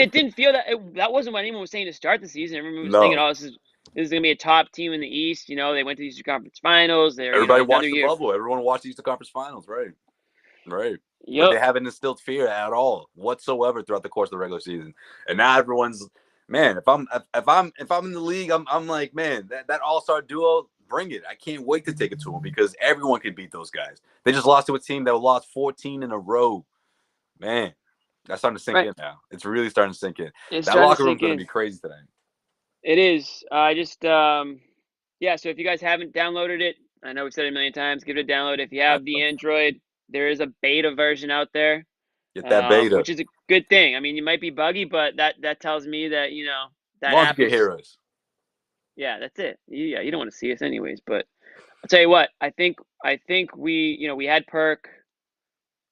it didn't feel that wasn't what anyone was saying to start the season. Everyone was thinking, oh, this is going to be a top team in the East. They went to the Eastern Conference Finals. Everybody watched the bubble. Everyone watched the Eastern Conference Finals, right? Right. Yep. But they haven't instilled fear at all whatsoever throughout the course of the regular season. And now everyone's, man, if I'm in the league, I'm like, man, that all-star duo, bring it. I can't wait to take it to them because everyone can beat those guys. They just lost to a team that lost 14 in a row. Man, that's starting to sink in now. It's really starting to sink in. That locker room's going to be crazy today. It is. I just, so if you guys haven't downloaded it, I know we've said it a million times, give it a download. If you have the Android, there is a beta version out there. Get that beta. Which is a good thing. I mean, you might be buggy, but that tells me that, that app is... heroes. Yeah, that's it. Yeah, you don't want to see us anyways, but I'll tell you what, I think we, we had Perk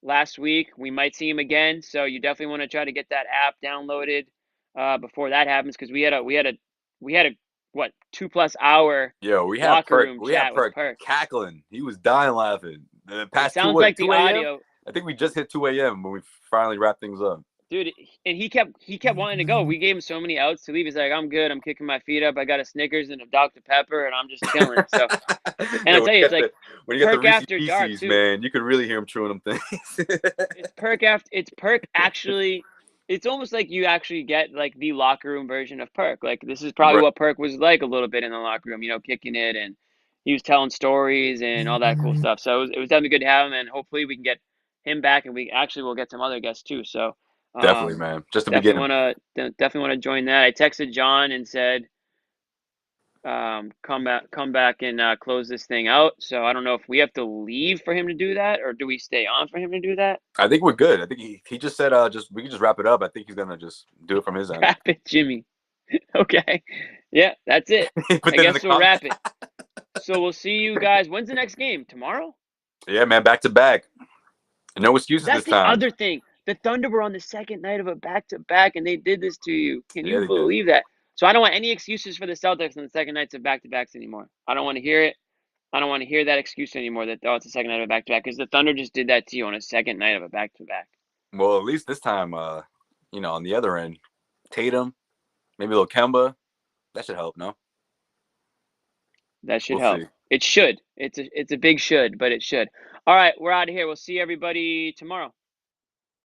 last week. We might see him again, so you definitely want to try to get that app downloaded before that happens, because we had a what 2+ hour we had locker Perk, room we chat had Perk with Perk cackling. He was dying laughing. Past it sounds like the audio. I think we just hit 2 a.m. when we finally wrapped things up. Dude, and he kept wanting to go. We gave him so many outs to leave. He's like, I'm good. I'm kicking my feet up. I got a Snickers and a Dr. Pepper, and I'm just chilling. So, and I tell you, it's like when you got Perk the after Reese's dark, Pieces, too. man, you could really hear him chewing them things. It's Perk actually. It's almost like you actually get like the locker room version of Perk. Like this is probably what Perk was like a little bit in the locker room, kicking it, and he was telling stories and all that cool stuff. So it was definitely good to have him, and hopefully we can get him back, and we actually will get some other guests too. So definitely, man, just to definitely want to join that. I texted John and said, come back and close this thing out. So I don't know if we have to leave for him to do that, or do we stay on for him to do that? I think we're good. I think he just said we can just wrap it up. I think he's gonna just do it from his end. Wrap it, Jimmy. Okay. Yeah, that's it. I guess we'll wrap it. So we'll see you guys. When's the next game? Tomorrow? Yeah, man, back to back. No excuses That's this the time. other thing. The Thunder were on the second night of a back-to-back, and they did this to you. Can Yeah, you they did. believe that? So I don't want any excuses for the Celtics on the second nights of back-to-backs anymore. I don't want to hear it. I don't want to hear that excuse anymore that, oh, it's the second night of a back-to-back, because the Thunder just did that to you on a second night of a back-to-back. Well, at least this time, on the other end, Tatum, maybe a little Kemba, that should help. No, That should we'll help. see. It should. It's a big should, but it should. All right, we're out of here. We'll see everybody tomorrow.